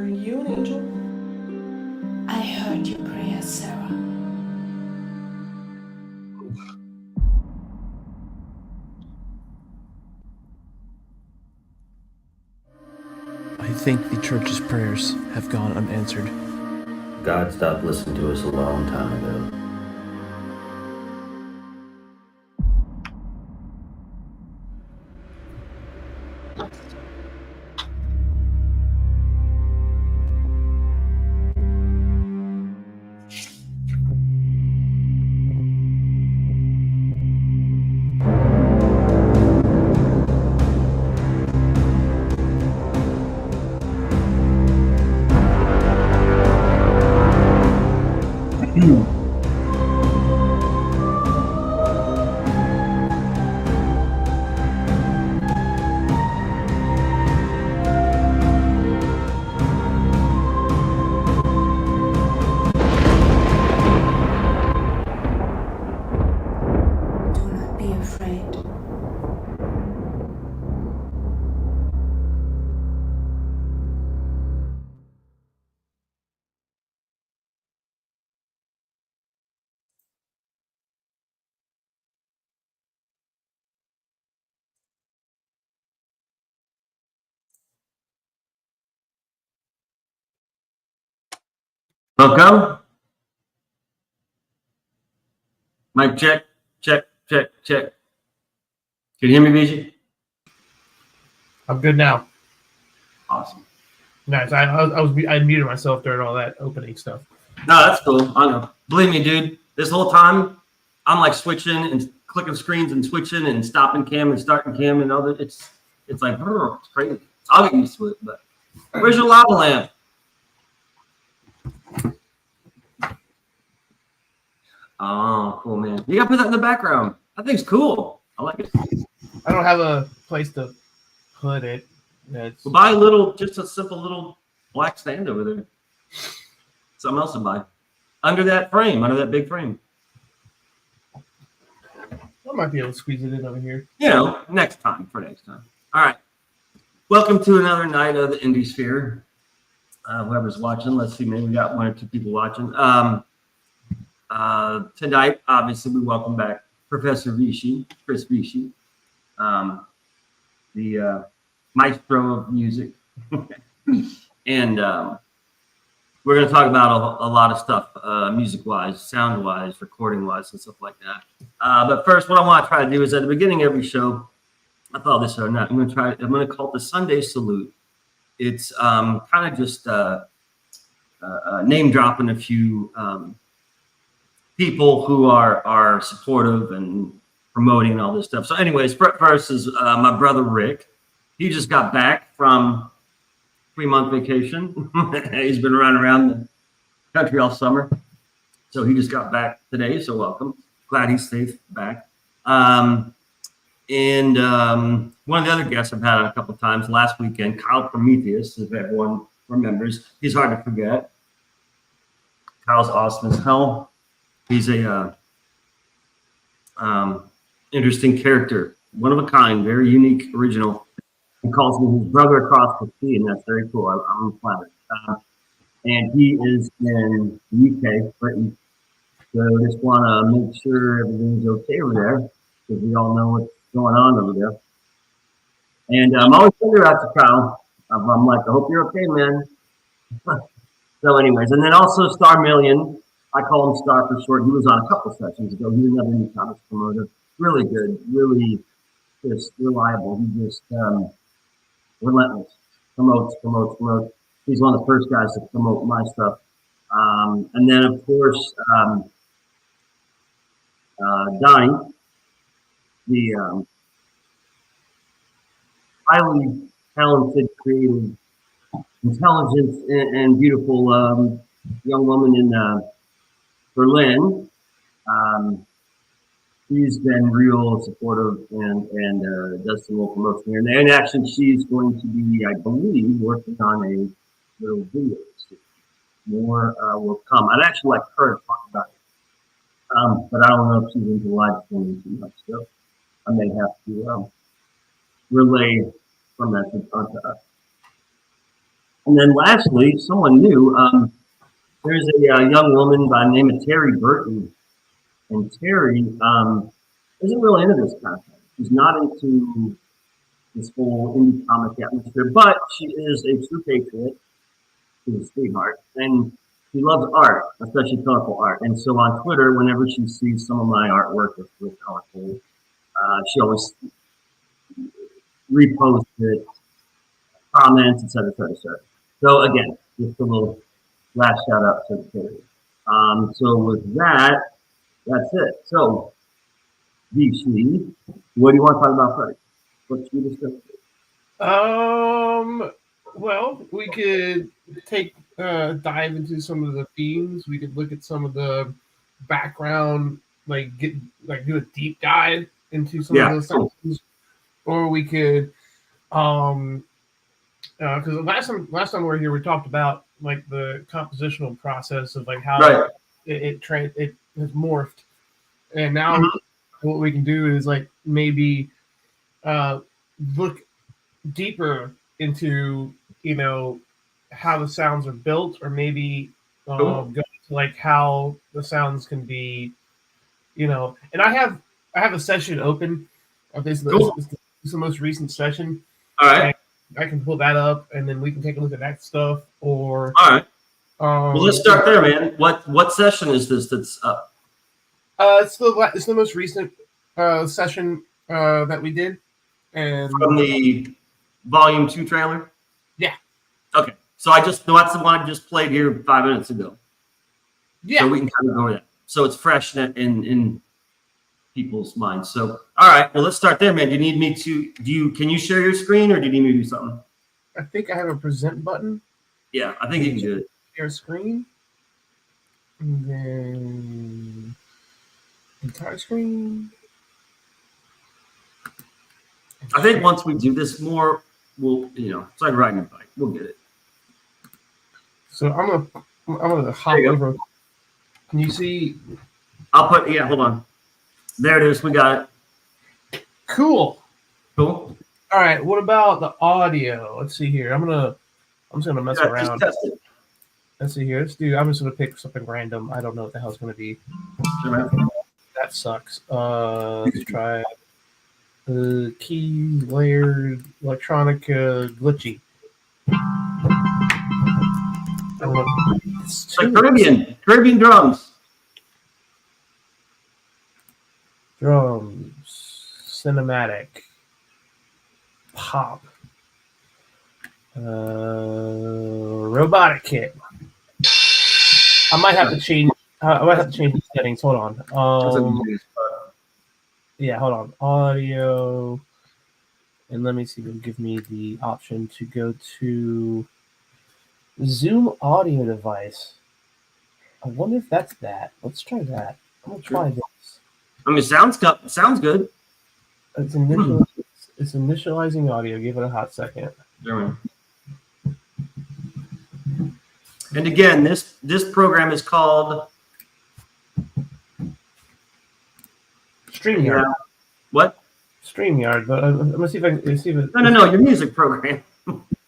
Are you an angel? I heard your prayers, Sarah. I think the church's prayers have gone unanswered. God stopped listening to us a long time ago. Do not be afraid. Welcome. Mic check, check, check, check. Can you hear me, Visi? I'm good now. Awesome. Nice. I muted myself during all that opening stuff. No, that's cool. I know. Believe me, dude, this whole time I'm like switching and clicking screens and switching and stopping cam and starting cam and all that. It's like, it's crazy. I'll get used to it, but where's your lava lamp? Oh, cool, man. You got to put that in the background. That thing's cool. I like it. I don't have a place to put it. It's, We'll buy just a simple little black stand over there. Something else to buy. Under that frame, under that big frame. I might be able to squeeze it in over here. You know, next time. All right. Welcome to another night of the INDIESPHERE. Whoever's watching, let's see, maybe we got one or two people watching. Tonight, obviously, we welcome back Professor Visi, Chris Visi, the maestro of music. And we're going to talk about a lot of stuff, music-wise, sound-wise, recording-wise, and stuff like that. But first, what I want to try to do is at the beginning of every show, I thought this or not, I'm going to call it the Sunday Salute. It's kind of just name dropping a few people who are supportive and promoting all this stuff. So anyways, first is my brother Rick. He just got back from 3-month vacation. He's been running around the country all summer. So he just got back today. So welcome. Glad he's safe back. And one of the other guests I've had on a couple of times last weekend, Kyle Prometheus, if everyone remembers. He's hard to forget. Kyle's awesome as hell. He's a interesting character, one of a kind, very unique, original. He calls me his brother across the sea, and that's very cool. I'm flattered. And he is in the UK, Britain. So just want to make sure everything's okay over there, because we all know what's going on over there. And I'm always thinking about you, Kyle. I'm like, I hope you're okay, man. So anyways, and then also Star Million. I call him Star for short. He was on a couple sessions ago. He was another new comics promoter. Really good, really just reliable. He just relentless. Promotes. He's one of the first guys to promote my stuff. And then of course, Donnie, the highly talented, creative, intelligent, and beautiful young woman in Berlin. She's been real supportive and does some little promotion here. And actually, she's going to be, I believe, working on a little video. More will come. I'd actually like her to talk about it. But I don't know if she's into live streaming too much. So I may have to relay her message onto us. And then lastly, someone new. There's a young woman by the name of Terry Burton, and Terry isn't really into this kind of thing. She's not into this whole indie comic atmosphere, but she is a true patriot. She's a sweetheart, and she loves art, especially colorful art. And so on Twitter, whenever she sees some of my artwork that's really colorful, she always reposts it, comments, etc., etc., etc. So again, just a little last shout out to Terry. So with that, that's it. So, Visi, what do you want to talk about first? What should we discuss? Well, we could dive into some of the themes. We could look at some of the background, do a deep dive into some of those sections, or we could, because the last time we were here, we talked about like the compositional process of like how it has morphed, and now what we can do is like maybe look deeper into how the sounds are built, or maybe go into like how the sounds can be, and I have a session open. This is the most recent session. All right. I can pull that up, and then we can take a look at that stuff. Or all right. Well, let's start there, man. What session is this that's up? It's the most recent session that we did, and from the Volume 2 trailer. Yeah. Okay. So that's the one I just played here 5 minutes ago. Yeah. So we can kind of go over that. So it's fresh in people's minds. So all right. Well, let's start there, man. Do you need me to? Can you share your screen, or do you need me to do something? I think I have a present button. Yeah, I think you can do it. Share screen, and then entire screen. I think once we do this more, we'll it's like riding a bike. We'll get it. So I'm gonna hop over. Can you see? I'll put hold on. There it is. We got it. Cool. Cool. All right. What about the audio? Let's see here. I'm just gonna mess around. Just test it. Let's see here. I'm just gonna pick something random. I don't know what the hell it's gonna be. Sure. That sucks. Let's try key layered electronic glitchy. It's like Caribbean drums. Cinematic, pop, robotic kit. I might have to change. The settings. Hold on. Yeah, hold on. Audio, and let me see. It'll give me the option to go to Zoom audio device. I wonder if that's that. Let's try that. I'm gonna try this. I mean, sounds good. It's initializing audio. Give it a hot second. Sure. And again, this program is called StreamYard. What? StreamYard. But I'm gonna see if I can see if No, your music program.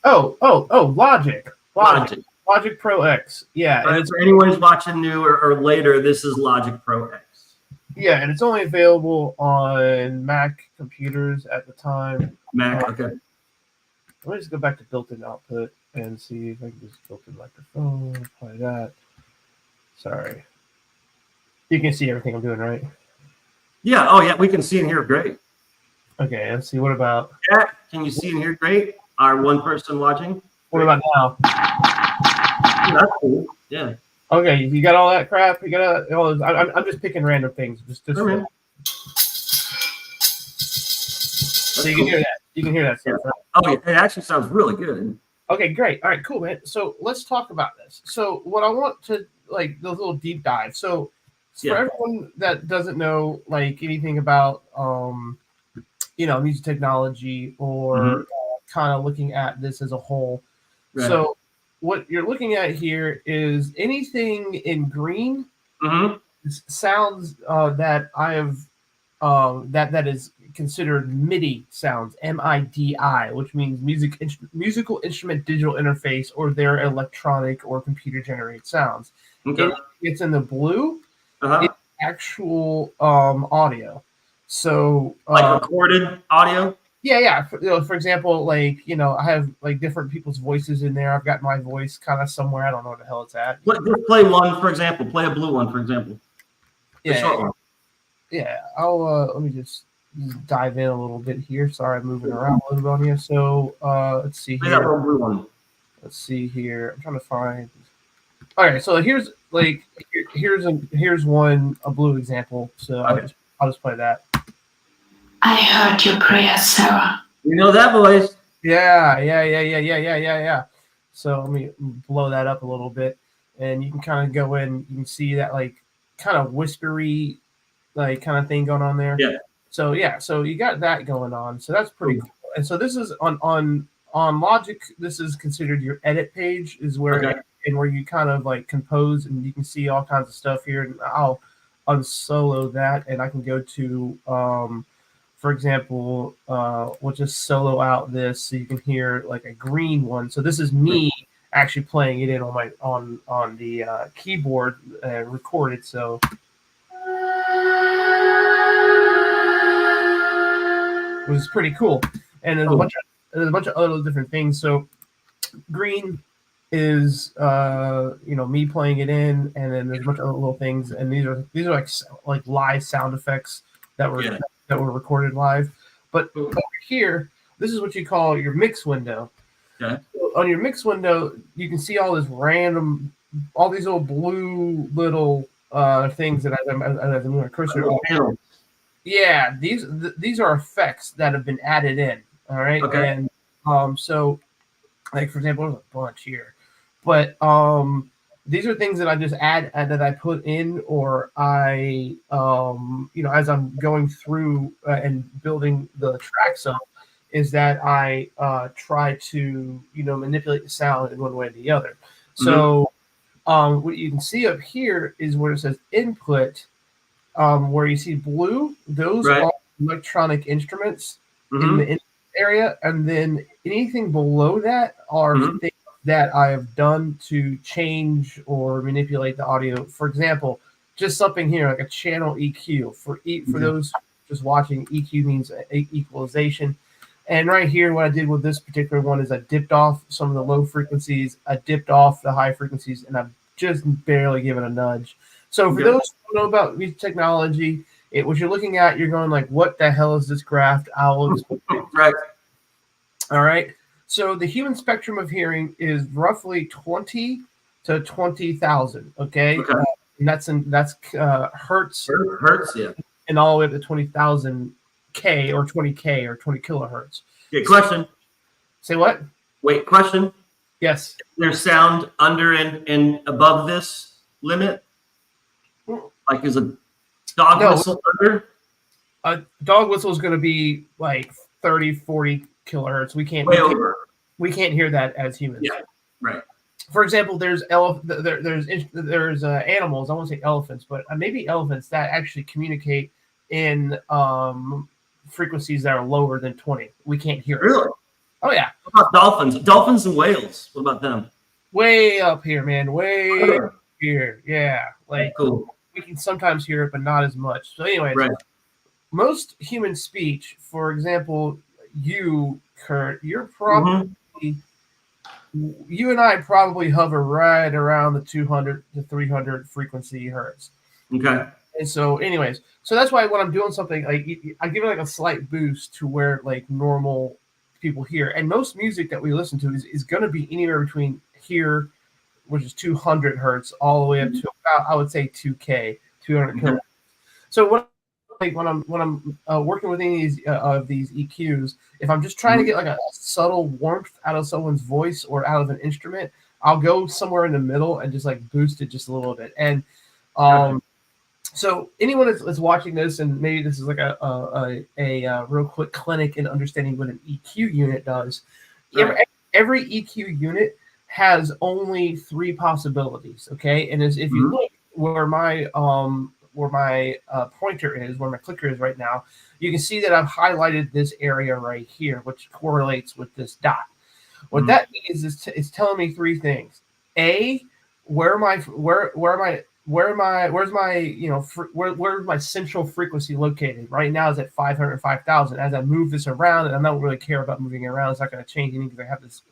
Logic. Logic Pro X. Yeah. And for anyone who's watching new or later, this is Logic Pro X. Yeah, and it's only available on Mac computers at the time. Mac, okay. Let me just go back to built-in output and see if I can just built-in microphone, apply that. Sorry. You can see everything I'm doing, right? Yeah, oh yeah, we can see and hear great. Okay, let's see. What about... Yeah, can you see and hear great? Our one person watching? What about now? Yeah, that's cool. Yeah. Okay, you got all that crap? You got all this, I'm just picking random things. Just so you can hear that. You can hear that stuff, right? Oh, yeah, it actually sounds really good. Okay, great. All right, cool, man. So let's talk about this. So what I want to, like, those little deep dive. So for everyone that doesn't know, like, anything about, music technology or kind of looking at this as a whole. Right. So what you're looking at here is anything in green sounds that I that is considered MIDI sounds, MIDI, which means musical instrument digital interface, or their electronic or computer generated sounds. Okay. It's in the blue. Uh-huh. It's actual audio. So Like recorded audio. yeah. For example, like I have like different people's voices in there. I've got my voice kind of somewhere. I don't know where the hell it's at. Just play one, for example. Play a blue one, for example. The short one. Yeah, I'll let me just dive in a little bit here. Sorry, I'm moving around a little bit on you. So let's see Play that here. little blue one. Let's see here. I'm trying to find. All right, so here's one a blue example. So Okay. I'll just play that. I heard your prayer, Sarah. You know that voice. Yeah. So let me blow that up a little bit, and you can kind of go in. You can see that like kind of whispery, like kind of thing going on there. Yeah. So you got that going on. So that's pretty cool. And so this is on Logic. This is considered your edit page, is where and where you kind of like compose, and you can see all kinds of stuff here. And I'll unsolo that, and I can go to for example, we'll just solo out this so you can hear like a green one. So this is me actually playing it in on my on the keyboard recorded. So it was pretty cool. And there's a bunch of other different things. So green is me playing it in, and then there's a bunch of other little things, and these are like live sound effects that were recorded live. But over here, this is what you call your mix window. Okay. So on your mix window, you can see all these little blue little things that I'm moving a cursor over. Yeah, these are effects that have been added in. All right. Okay. And so like for example, there's a bunch here. But these are things that I just add that I put in, or I as I'm going through and building the tracks up, is that I try to manipulate the sound in one way or the other. So what you can see up here is where it says input, where you see blue. Those are electronic instruments in the input area, and then anything below that are things that I have done to change or manipulate the audio. For example, just something here like a channel EQ. For those just watching, EQ means equalization. And right here, what I did with this particular one is I dipped off some of the low frequencies, I dipped off the high frequencies, and I've just barely given a nudge. So for those who don't know about music technology, what you're looking at, you're going like, what the hell is this graph? Right. All right. So the human spectrum of hearing is roughly 20 to 20,000. Okay. And that's hertz. Hertz, yeah. And all the way up to 20,000 K or 20K or 20 kilohertz. Okay, question. Say what? Wait, question. Yes. There's sound under and above this limit? Like is a dog whistle under? A dog whistle is going to be like 30, 40 kilohertz. We can't hear that as humans. Yeah, right. For example, there's animals. I won't say elephants, but maybe elephants that actually communicate in frequencies that are lower than 20. We can't hear it. Really? Oh yeah. What about dolphins? Dolphins and whales. What about them? Way up here, man. Way up here. Yeah. Like cool. We can sometimes hear it, but not as much. So, anyways, most human speech, for example, you, Kurt, you're probably you and I probably hover right around the 200 to 300 frequency hertz. Okay. And so, anyways, so that's why when I'm doing something, like I give it like a slight boost to where like normal people hear. And most music that we listen to is going to be anywhere between here, which is 200 hertz, all the way up to about, I would say 2K, 200 kilohertz. So when I'm working with any of these EQs, if I'm just trying to get like a subtle warmth out of someone's voice or out of an instrument, I'll go somewhere in the middle and just like boost it just a little bit. And so anyone that's watching this, and maybe this is like a real quick clinic in understanding what an EQ unit does. Every EQ unit has only 3 possibilities. Okay, and if you look where my pointer is, where my clicker is right now, you can see that I've highlighted this area right here, which correlates with this dot. What that means is it's telling me three things. A, where's my central frequency located? Right now is at 505,000. As I move this around, and I don't really care about moving it around, it's not going to change anything because I have this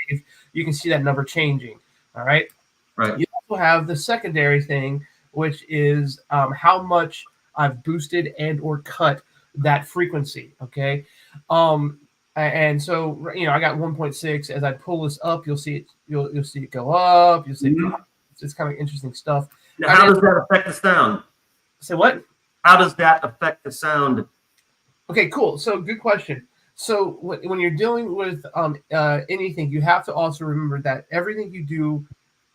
save. You can see that number changing. All right. Right. You also have the secondary thing, which is how much I've boosted and or cut that frequency. Okay. And so, I got 1.6. As I pull this up, you'll see it. You'll see it go up. You'll see it go up. It's kind of interesting stuff. Now, how does that affect the sound? Say what? How does that affect the sound? Okay, cool. So, good question. So, when you're dealing with anything, you have to also remember that everything you do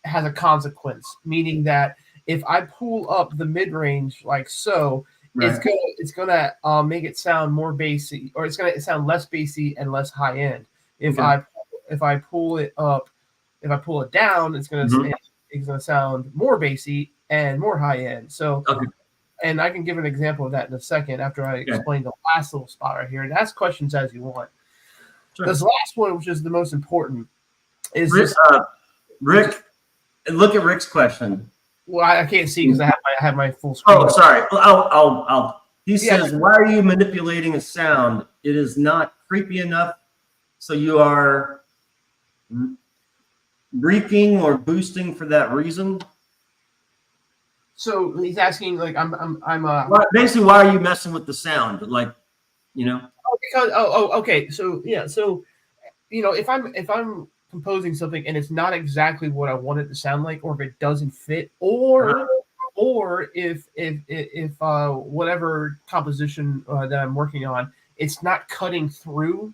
has a consequence. Meaning that if I pull up the mid range like so, right, it's gonna make it sound more bassy, or it's gonna sound less bassy and less high end. If I pull it up, if I pull it down, it's gonna sound more bassy and more high end. So, and I can give an example of that in a second after I explain the last little spot right here. And ask questions as you want. Sure. This last one, which is the most important, is Rick. Look at Rick's question. Well, I can't see because I have my full screen. Oh, sorry. I'll. He says, "Why are you manipulating a sound? It is not creepy enough, so you are reaping or boosting for that reason." So he's asking, like, basically, why are you messing with the sound? Like, because okay. So yeah. So if I'm composing something and it's not exactly what I want it to sound like, or if it doesn't fit, or if whatever composition that I'm working on, it's not cutting through.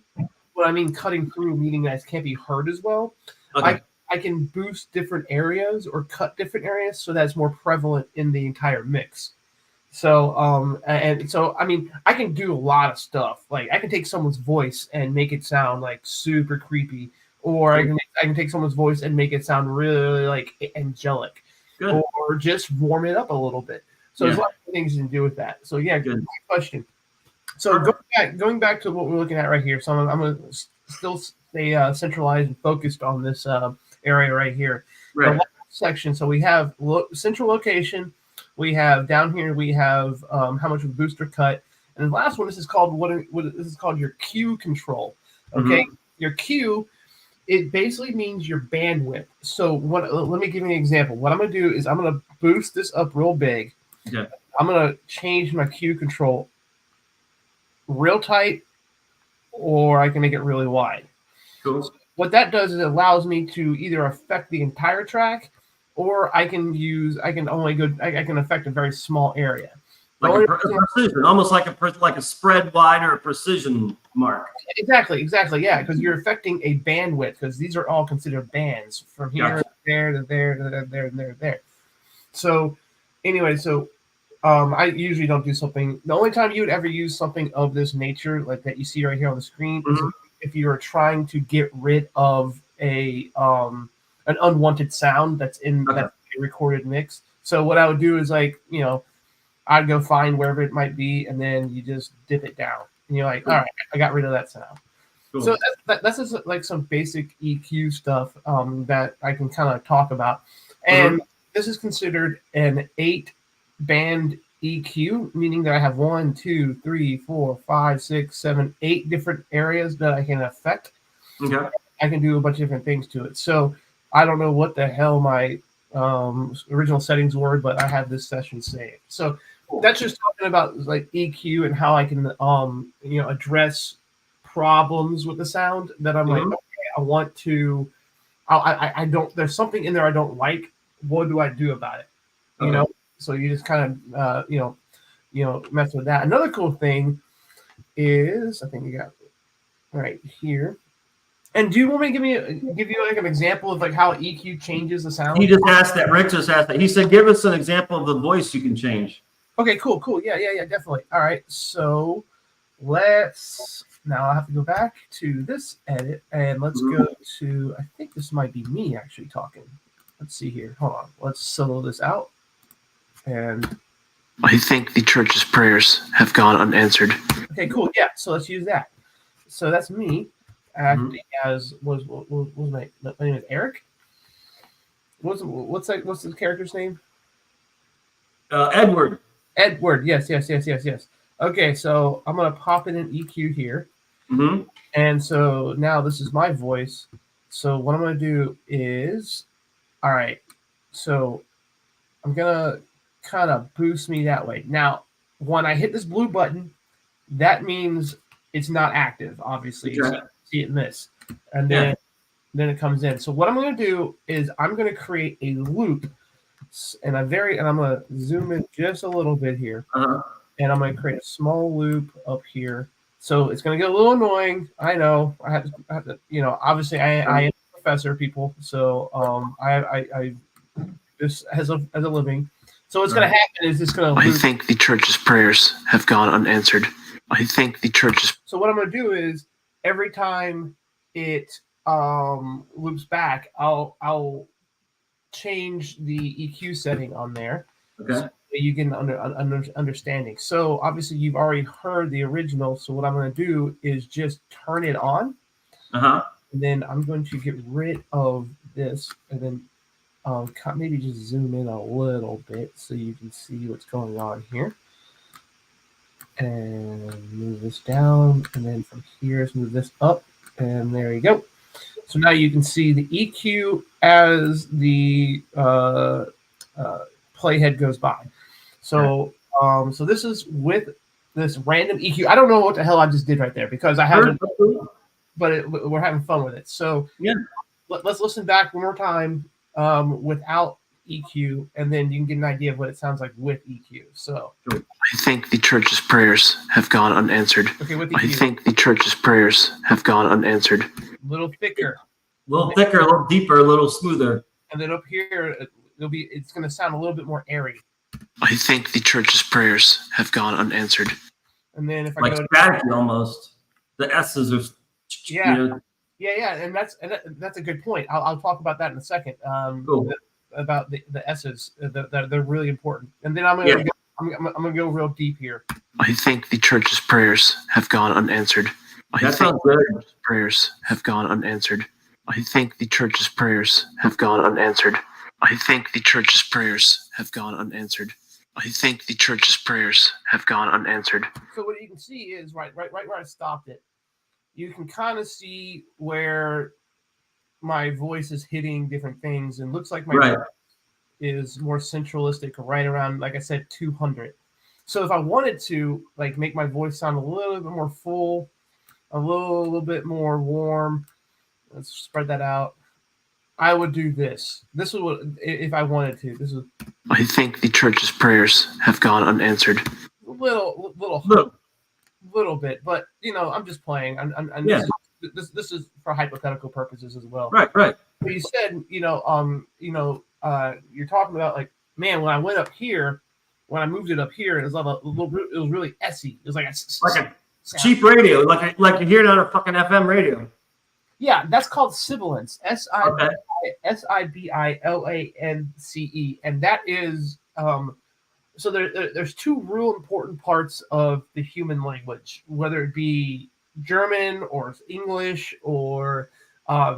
What I mean cutting through meaning that it can't be heard as well. Okay. I can boost different areas or cut different areas so that it's more prevalent in the entire mix. So I can do a lot of stuff. Like I can take someone's voice and make it sound like super creepy. Or I can take someone's voice and make it sound really like angelic. Good. Or just warm it up a little bit. So there's a lot of things you can do with that. So good question. So going back to what we're looking at right here. So I'm going to still stay centralized and focused on this area right here. Right. The last section. So we have central location. We have down here. We have how much of the booster cut. And the last one. This is called this is called your Q control. Okay, your Q. It basically means your bandwidth. So let me give you an example. What I'm going to do is I'm going to boost this up real big. Yeah. I'm going to change my Q control real tight, or I can make it really wide. Cool. So what that does is it allows me to either affect the entire track, or I can affect a very small area. Like a precision, almost like a spread wide or a precision mark. Exactly, yeah, because you're affecting a bandwidth, because these are all considered bands from here to there to there to there and there to there. So, anyway, I usually don't do something. The only time you would ever use something of this nature, like that you see right here on the screen, is if you are trying to get rid of an unwanted sound that's in that recorded mix. So what I would do is I'd go find wherever it might be, and then you just dip it down. And you're like, all right, I got rid of that sound. Cool. So that's just like some basic EQ stuff that I can kind of talk about. And this is considered an 8-band EQ, meaning that I have 1, 2, 3, 4, 5, 6, 7, 8 different areas that I can affect. Okay. I can do a bunch of different things to it. So I don't know what the hell my original settings were, but I have this session saved. So that's just talking about like EQ and how I can address problems with the sound that I'm like, okay, I want to I don't there's something in there I don't like. What do I do about it? You know, so you just kind of mess with that. Another cool thing is I think you got right here. And do you want me to give you like an example of like how EQ changes the sound? He just asked that. Rick just asked that. He said, "Give us an example of the voice you can change." Okay, cool. Yeah, definitely. All right, so now I have to go back to this edit and let's go to. I think this might be me actually talking. Let's see here. Hold on. Let's solo this out and I think the church's prayers have gone unanswered. Okay, cool. Yeah, so let's use that. So that's me acting as was my name is Eric. What's the character's name? Edward. Edward. Yes. Okay, so I'm gonna pop in an EQ here, and so now this is my voice. So what I'm gonna do is, all right. So I'm gonna kind of boost me that way. Now, when I hit this blue button, that means it's not active. Obviously, Okay. so see it in this, and then it comes in. So what I'm gonna do is I'm gonna create a loop. And I'm going to zoom in just a little bit here, and I'm going to create a small loop up here. So it's going to get a little annoying. I know. I have to, obviously I am a professor, people. So I this as a living. So what's going to happen is it's going to. I think the church's prayers have gone unanswered. I think the church's. So what I'm going to do is every time it loops back, I'll change the EQ setting on there, so you get an understanding. So obviously you've already heard the original. So what I'm going to do is just turn it on, and then I'm going to get rid of this, and then maybe just zoom in a little bit so you can see what's going on here, and move this down, and then from here let's move this up, and there you go. So now you can see the EQ as the playhead goes by. So so this is with this random EQ. I don't know what the hell I just did right there because I haven't, but we're having fun with it. So let's listen back one more time without EQ, and then you can get an idea of what it sounds like with EQ. So I think the church's prayers have gone unanswered. Okay, with EQ. I think the church's prayers have gone unanswered. A little thicker. A little thicker, a little deeper, a little smoother. And then up here, it's going to sound a little bit more airy. I think the church's prayers have gone unanswered. And then if I Like go to staticky almost. The S's are. Yeah, and that's a good point. I'll talk about that in a second. Cool. About the S's, they're really important. And then I'm gonna go real deep here. I think the church's prayers have gone unanswered. That sounds good. Prayers have gone unanswered. I think the church's prayers have gone unanswered. I think the church's prayers have gone unanswered. I think the church's prayers have gone unanswered. So what you can see is right where I stopped it. You can kind of see where my voice is hitting different things, and looks like my voice is more centralistic, right around, like I said, 200. So if I wanted to make my voice sound a little bit more full, a little bit more warm, let's spread that out, I would do this. This is what, if I wanted to. This is. I think the church's prayers have gone unanswered. Little bit, but I'm just playing. This is for hypothetical purposes as well. Right. But you said, you're talking about man, when I went up here, when I moved it up here, it was really S-y. It was like a cheap radio, like you hear it on a fucking FM radio. Yeah, that's called sibilance. Sibilance, and that is so there's two real important parts of the human language, whether it be German or English or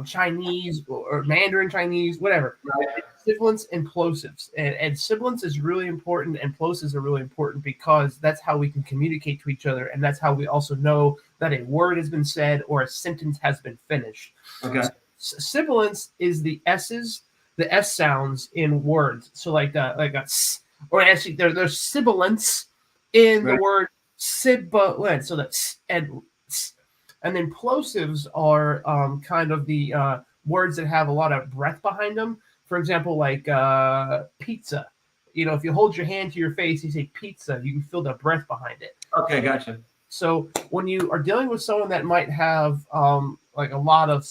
Chinese or Mandarin Chinese, whatever. Right. Sibilance and plosives, and sibilance is really important, and plosives are really important because that's how we can communicate to each other, and that's how we also know that a word has been said or a sentence has been finished. Okay. Sibilance is the S's, the S sounds in words. So like a s, or actually there's sibilance in the word sibilance. So that's and then plosives are kind of the words that have a lot of breath behind them. For example, like pizza. If you hold your hand to your face, you say pizza, you can feel the breath behind it. Okay, gotcha. So when you are dealing with someone that might have a lot of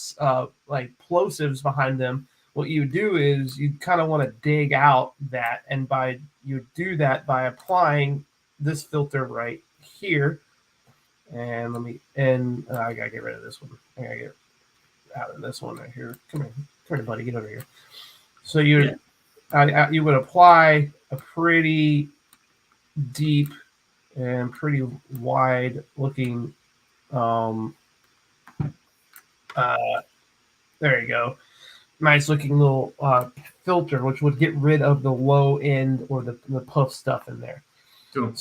plosives behind them, what you do is you kind of want to dig out that, and you do that by applying this filter right here. And I gotta get rid of this one. I gotta get out of this one right here. Come here, buddy, get over here. So you would apply a pretty deep and pretty wide looking. There you go. Nice looking little filter, which would get rid of the low end or the puff stuff in there. Cool.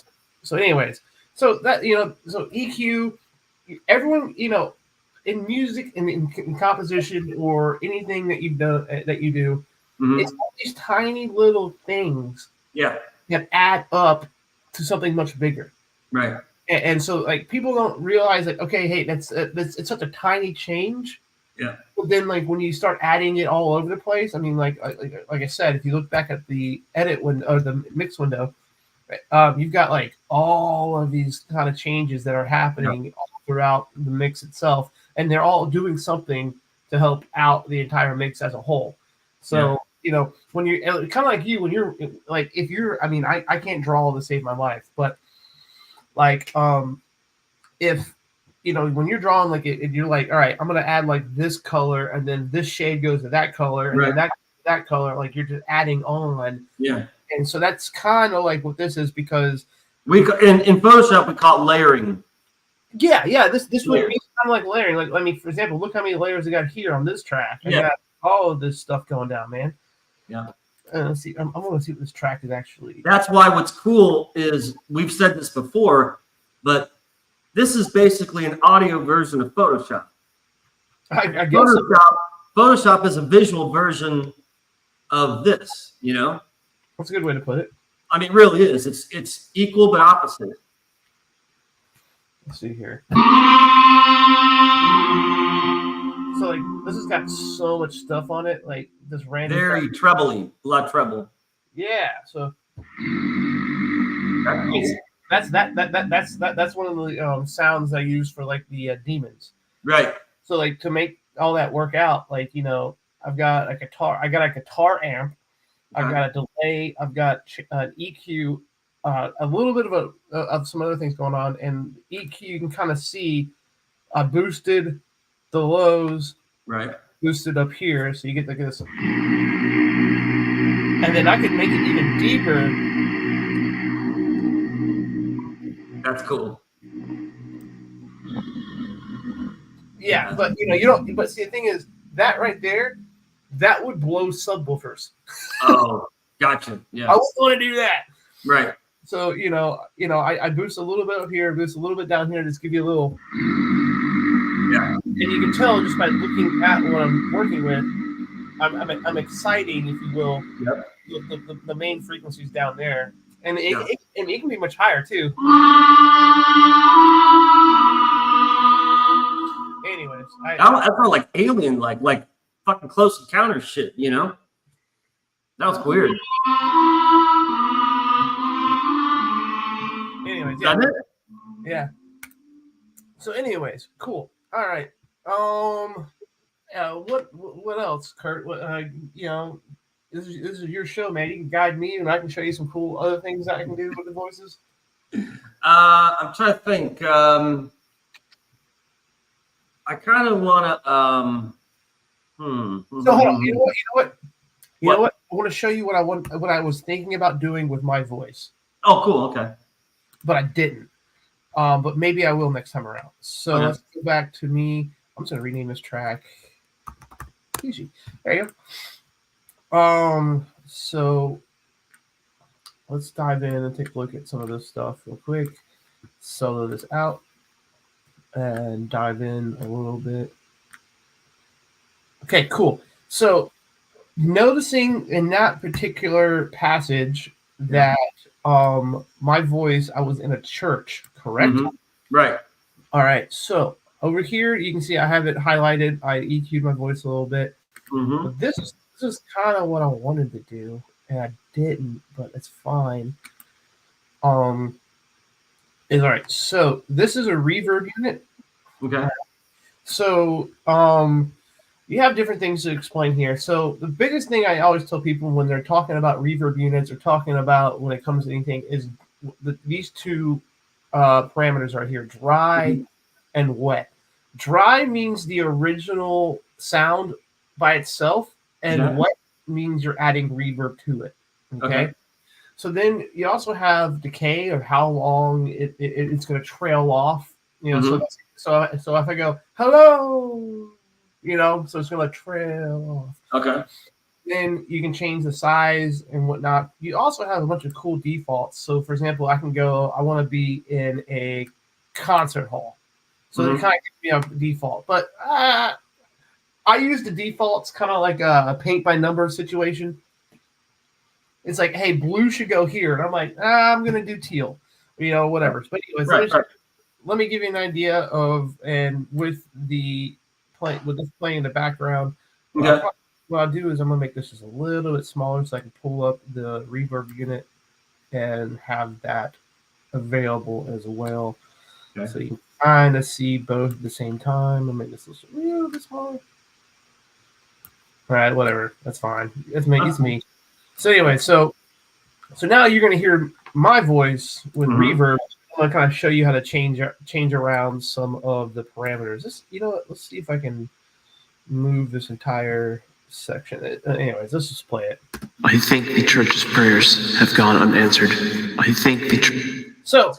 So, anyways, so that so EQ, everyone in music and in composition or anything that you've done that you do, it's all these tiny little things that add up to something much bigger. Right. And so like people don't realize like, okay, hey, that's it's such a tiny change. Yeah. But then like when you start adding it all over the place, I mean like I said, if you look back at the edit window or the mix window, you've got like all of these kind of changes that are happening all throughout the mix itself, and they're all doing something to help out the entire mix as a whole. So when you're kind of like you, when you're like, if you're, I mean, I can't draw to save my life, but like if when you're drawing like it, you're like, all right, I'm gonna add like this color, and then this shade goes to that color, and then that color, like you're just adding on. Yeah. And so that's kind of like what this is, because we in Photoshop we call it layering. Yeah. This would be kind of like layering. Like, I mean, for example, look how many layers I got here on this track. I got all of this stuff going down, man. Yeah. Let's see. I'm going to see what this track is actually. That's why what's cool is, we've said this before, but this is basically an audio version of Photoshop. I guess Photoshop is a visual version of this. That's a good way to put it. I mean, it really is. It's equal but opposite. Let's see here. So like this has got so much stuff on it, like this random. Very trebly, a lot treble. Yeah. So that's one of the sounds I use for like the demons. Right. So like to make all that work out, like I've got a guitar amp, I've got a delay, I've got an EQ, a little bit of some other things going on, and EQ you can kind of see I boosted the lows, right, boosted up here, so you get like this, and then I can make it even deeper. That's cool. Yeah, but you don't. But see, the thing is that right there, that would blow subwoofers. Oh, gotcha. Yeah, I wouldn't want to do that. Right. So I boost a little bit up here, boost a little bit down here, just give you a little. Yeah. And you can tell just by looking at what I'm working with, I'm exciting, if you will. Yep. The main frequencies down there, and it can be much higher too. Anyways, I felt like alien, like fucking Close Encounter shit. That was weird. Anyways, yeah. So, anyways, cool. All right. What else, Kurt? This is your show, man. You can guide me, and I can show you some cool other things that I can do with the voices. I'm trying to think. I kind of want to. So hold on. You know what? I want to show you what I was thinking about doing with my voice. Oh, cool. Okay. But I didn't. But maybe I will next time around. So let's go back to me. I'm just gonna rename this track. Easy. There you go. So let's dive in and take a look at some of this stuff real quick. Solo this out and dive in a little bit. Okay, cool. So noticing in that particular passage that my voice, I was in a church, correct? Mm-hmm. Right. All right. So over here, you can see I have it highlighted. I EQ'd my voice a little bit. Mm-hmm. But this is kind of what I wanted to do, and I didn't, but it's fine. Is all right. So this is a reverb unit. Okay. So you have different things to explain here. So the biggest thing I always tell people when they're talking about reverb units or talking about when it comes to anything is these two parameters right here, dry and wet. Dry means the original sound by itself, and wet means you're adding reverb to it. Okay. So then you also have decay of how long it's going to trail off. So if I go hello, so it's going to trail off. Okay. Then you can change the size and whatnot. You also have a bunch of cool defaults. So for example, I can go, I want to be in a concert hall. So they kind of give me a default. But I use the defaults kind of like a paint by number situation. It's like, hey, blue should go here. And I'm like, I'm going to do teal, whatever. But anyways, let me give you an idea of, and with this playing in the background, what I'll do is I'm going to make this just a little bit smaller so I can pull up the reverb unit and have that available as well. Okay. So you can kind of see both at the same time. I'll make this a little bit smaller. All right, whatever. That's fine. It's me. So anyway, so now you're going to hear my voice with reverb. I'm going to kind of show you how to change around some of the parameters. Let's see if I can move this entire section. Anyways, let's just play it. I think the church's prayers have gone unanswered. I think So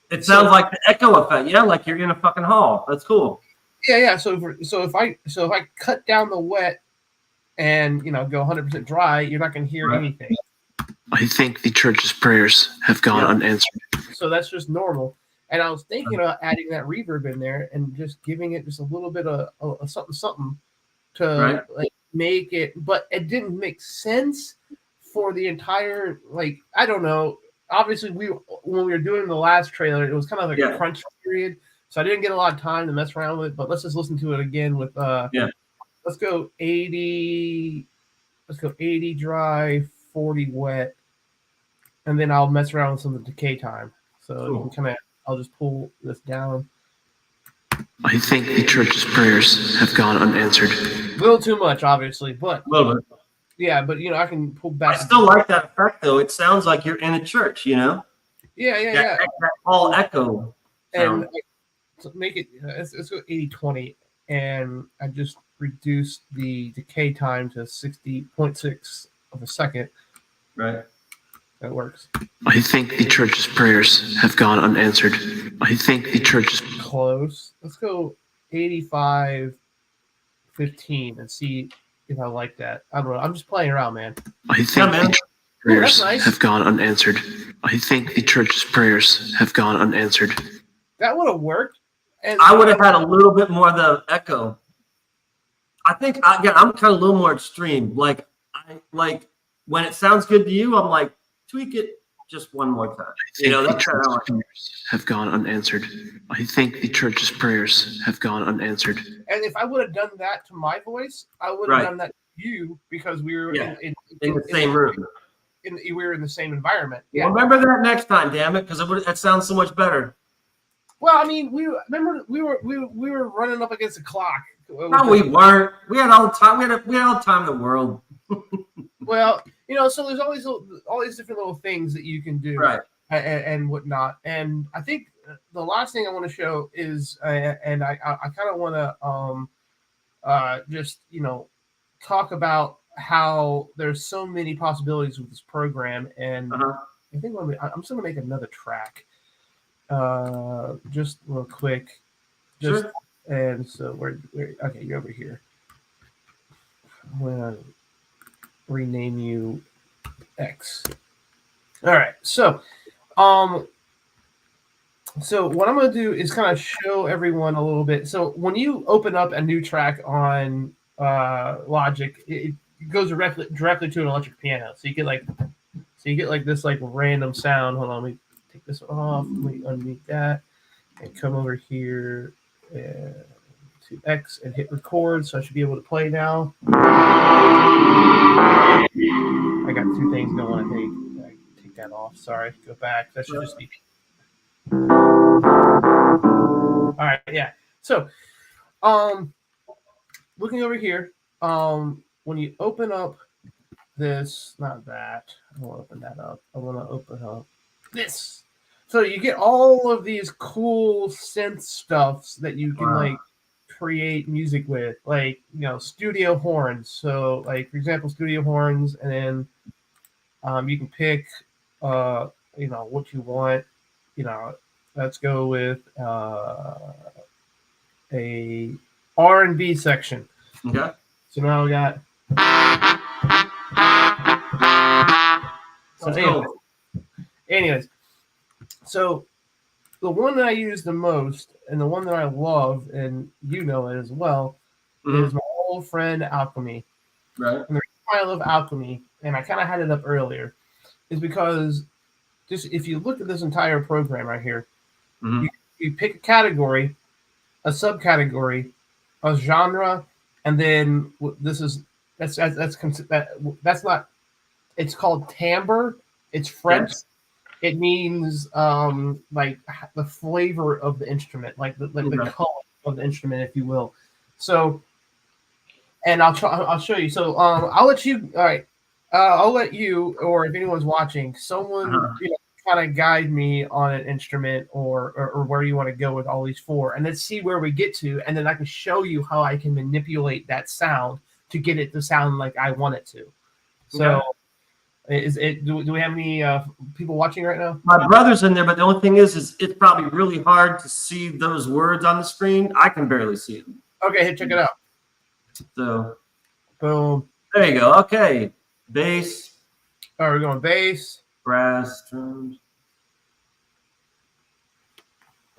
it sounds like the echo effect. Yeah, like you're in a fucking hall. That's cool. Yeah. So if I cut down the wet and go 100% dry, you're not going to hear anything. I think the church's prayers have gone unanswered. So that's just normal. And I was thinking about adding that reverb in there and just giving it just a little bit of something to make it, but it didn't make sense for the entire, I don't know. Obviously, when we were doing the last trailer, it was kind of like a crunch period, so I didn't get a lot of time to mess around with it. But let's just listen to it again with Let's go 80. Let's go 80 dry, 40 wet, and then I'll mess around with some of the decay time. So you can I'll just pull this down. I think the church's prayers have gone unanswered. A little too much, obviously, but a little bit. Yeah, but I can pull back. I still like that effect, though. It sounds like you're in a church, Yeah. That all echo. And make it. Let's go 80-20, and I just reduced the decay time to 60.6 of a second. Right. That works. I think the church's prayers have gone unanswered. I think the church's close. Let's go 85-15 and see if I like that. I don't know. I'm just playing around, man. I think the church's prayers have gone unanswered. I think the church's prayers have gone unanswered. That would have worked. And I would have had a little bit more of the echo. I think I'm kind of a little more extreme. Like when it sounds good to you, I'm like, tweak it just one more time. The church's prayers have gone unanswered. I think the church's prayers have gone unanswered. And if I would have done that to my voice, I would have done that to you because we were in the same room. We were in the same environment. Yeah. Well, remember that next time, damn it, because that sounds so much better. Well, I mean, we were running up against the clock. No, we weren't. We had all the time. We had all the time in the world. Well, so there's always all these different little things that you can do, right, and whatnot. And I think the last thing I want to show is, and I kind of want to just talk about how there's so many possibilities with this program, and I think I'm just gonna make another track, just real quick, sure. And so we're okay. You're over here. I'm gonna rename you X. All right. So what I'm going to do is kind of show everyone a little bit. So when you open up a new track on Logic, it goes directly to an electric piano. So you get like this random sound. Hold on, let me take this off. Let me unmute that and come over here to X and hit record. So I should be able to play now. I got two things going. I think I take that off. Sorry, go back. That should just be. All right, yeah. So, looking over here, when you open up this, not that. I don't want to open that up. I want to open up this. So you get all of these cool synth stuffs that you can create music with, studio horns. So for example, studio horns, and then you can pick what you want. Let's go with a R&B section. Okay. So now we got. So anyways, so the one that I use the most and the one that I love, and you know it as well, is my old friend Alchemy. Right. And the reason why I love Alchemy, and I kind of had it up earlier, is because just if you look at this entire program right here, you pick a category, a subcategory, a genre, and then that's not. It's called timbre. It's French. Yes. It means like the flavor of the instrument, like the color of the instrument, if you will. So, and I'll show you. So I'll let you. All right, I'll let you, or if anyone's watching, someone kind of guide me on an instrument or where you want to go with all these four, and let's see where we get to, and then I can show you how I can manipulate that sound to get it to sound like I want it to. So. Okay. Do we have any people watching right now? My brother's in there, but the only thing is it's probably really hard to see those words on the screen. I can barely see them. Okay, check it out. So, boom. There you go. Okay, bass. All right, we're going bass, brass, drums.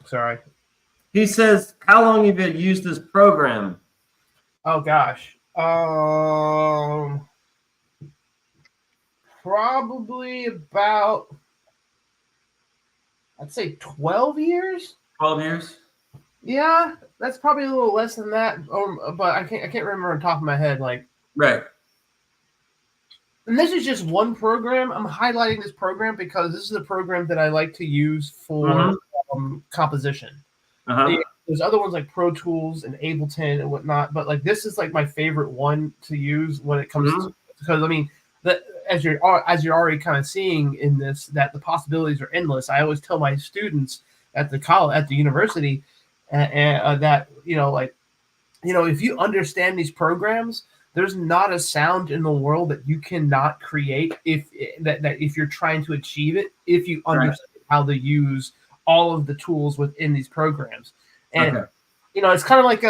Sorry. He says, "How long have you used this program?" Oh gosh. Probably about, I'd say 12 years. 12 years? Yeah, that's probably a little less than that. But I can't remember on top of my head. Like, right. And this is just one program. I'm highlighting this program because this is the program that I like to use for composition. There's other ones like Pro Tools and Ableton and whatnot, but like this is like my favorite one to use when it comes to, because I mean that as you're already kind of seeing in this, that the possibilities are endless. I always tell my students at the university that if you understand these programs, there's not a sound in the world that you cannot create if you're trying to achieve it, if you understand how to use all of the tools within these programs. And it's kind of like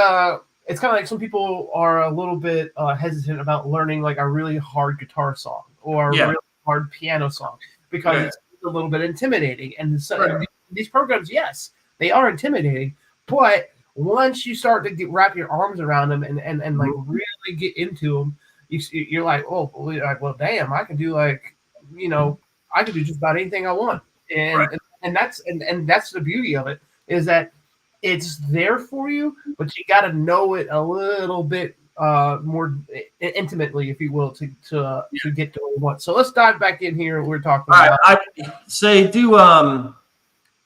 some people are a little bit hesitant about learning like a really hard guitar song or a really hard piano song because it's a little bit intimidating. And so these programs, yes, they are intimidating, but once you start to wrap your arms around them and like really get into them, you're like, well, damn, I can do I can do just about anything I want. And that's the beauty of it, is that it's there for you, but you got to know it a little bit more intimately, if you will, to get to what you want. So let's dive back in here. We're talking about. I say do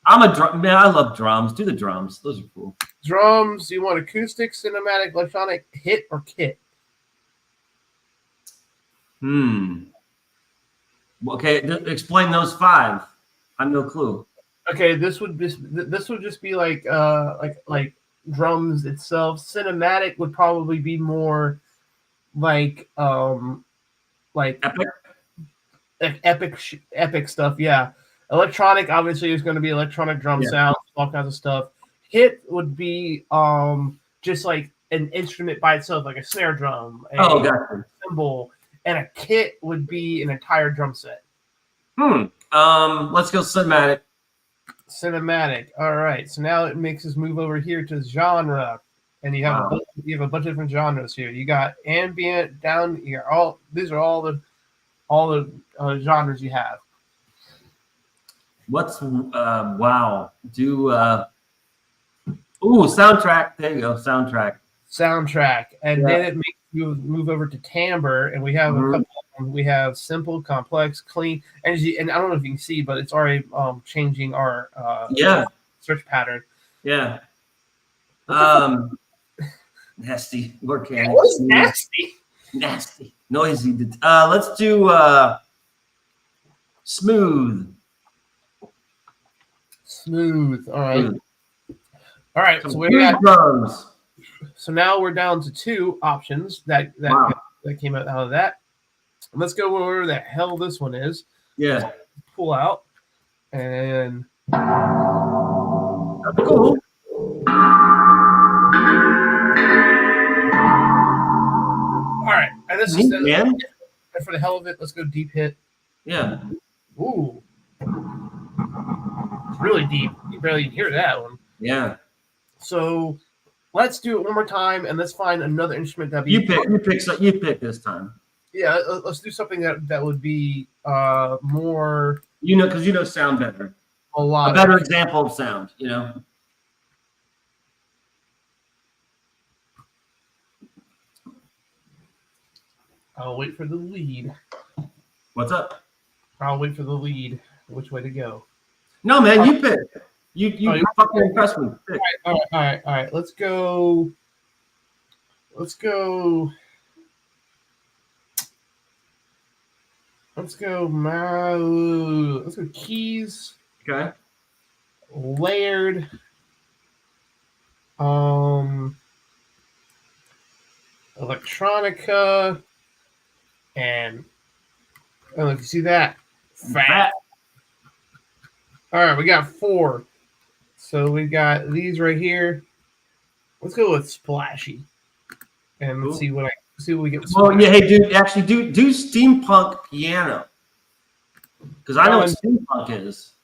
I'm a drum man. I love drums. Do the drums. Those are cool. Drums. You want acoustic, cinematic, electronic, hit, or kit? Okay, explain those five. I have no clue. Okay, this would just be like drums itself. Cinematic would probably be more like epic stuff. Yeah. Electronic obviously is going to be electronic drum sounds, all kinds of stuff. Hit would be just like an instrument by itself, like a snare drum, a cymbal, and a kit would be an entire drum set. Let's go cinematic. Cinematic. All right. So now it makes us move over here to genre, and you have a bunch of different genres here. You got ambient, down. You got these are all the genres you have. What's wow? Do soundtrack. There you go, soundtrack. And then it makes you move over to timbre, and we have a couple. We have simple, complex, clean, and I don't know if you can see, but it's already changing our search pattern. Yeah. Nasty. Organic. What is nasty? Nasty. Noisy. Let's do smooth. Smooth. All right. All right. So we got drums. So now we're down to two options that came out of that. Let's go where the hell this one is. Yeah. pull out, and That's cool. all right, and this Neat, is man. and for the hell of it, let's go deep hit. Yeah. Ooh, it's really deep. You barely hear that one. Yeah. So let's do it one more time, and let's find another instrument that You pick this time. Yeah, let's do something that would be more Because you know sound better. A better example of sound. I'll wait for the lead. What's up? I'll wait for the lead. Which way to go? No, man, you pick. You fucking impressed me. Pick. All right. Let's go. Let's go keys. Okay. Layered. Electronica. And look, you see that? Fat. All right, we got 4. So we got these right here. Let's go with splashy, and let's see what we get. With well, yeah, hey, dude, actually, do steampunk piano, because I know what steampunk is.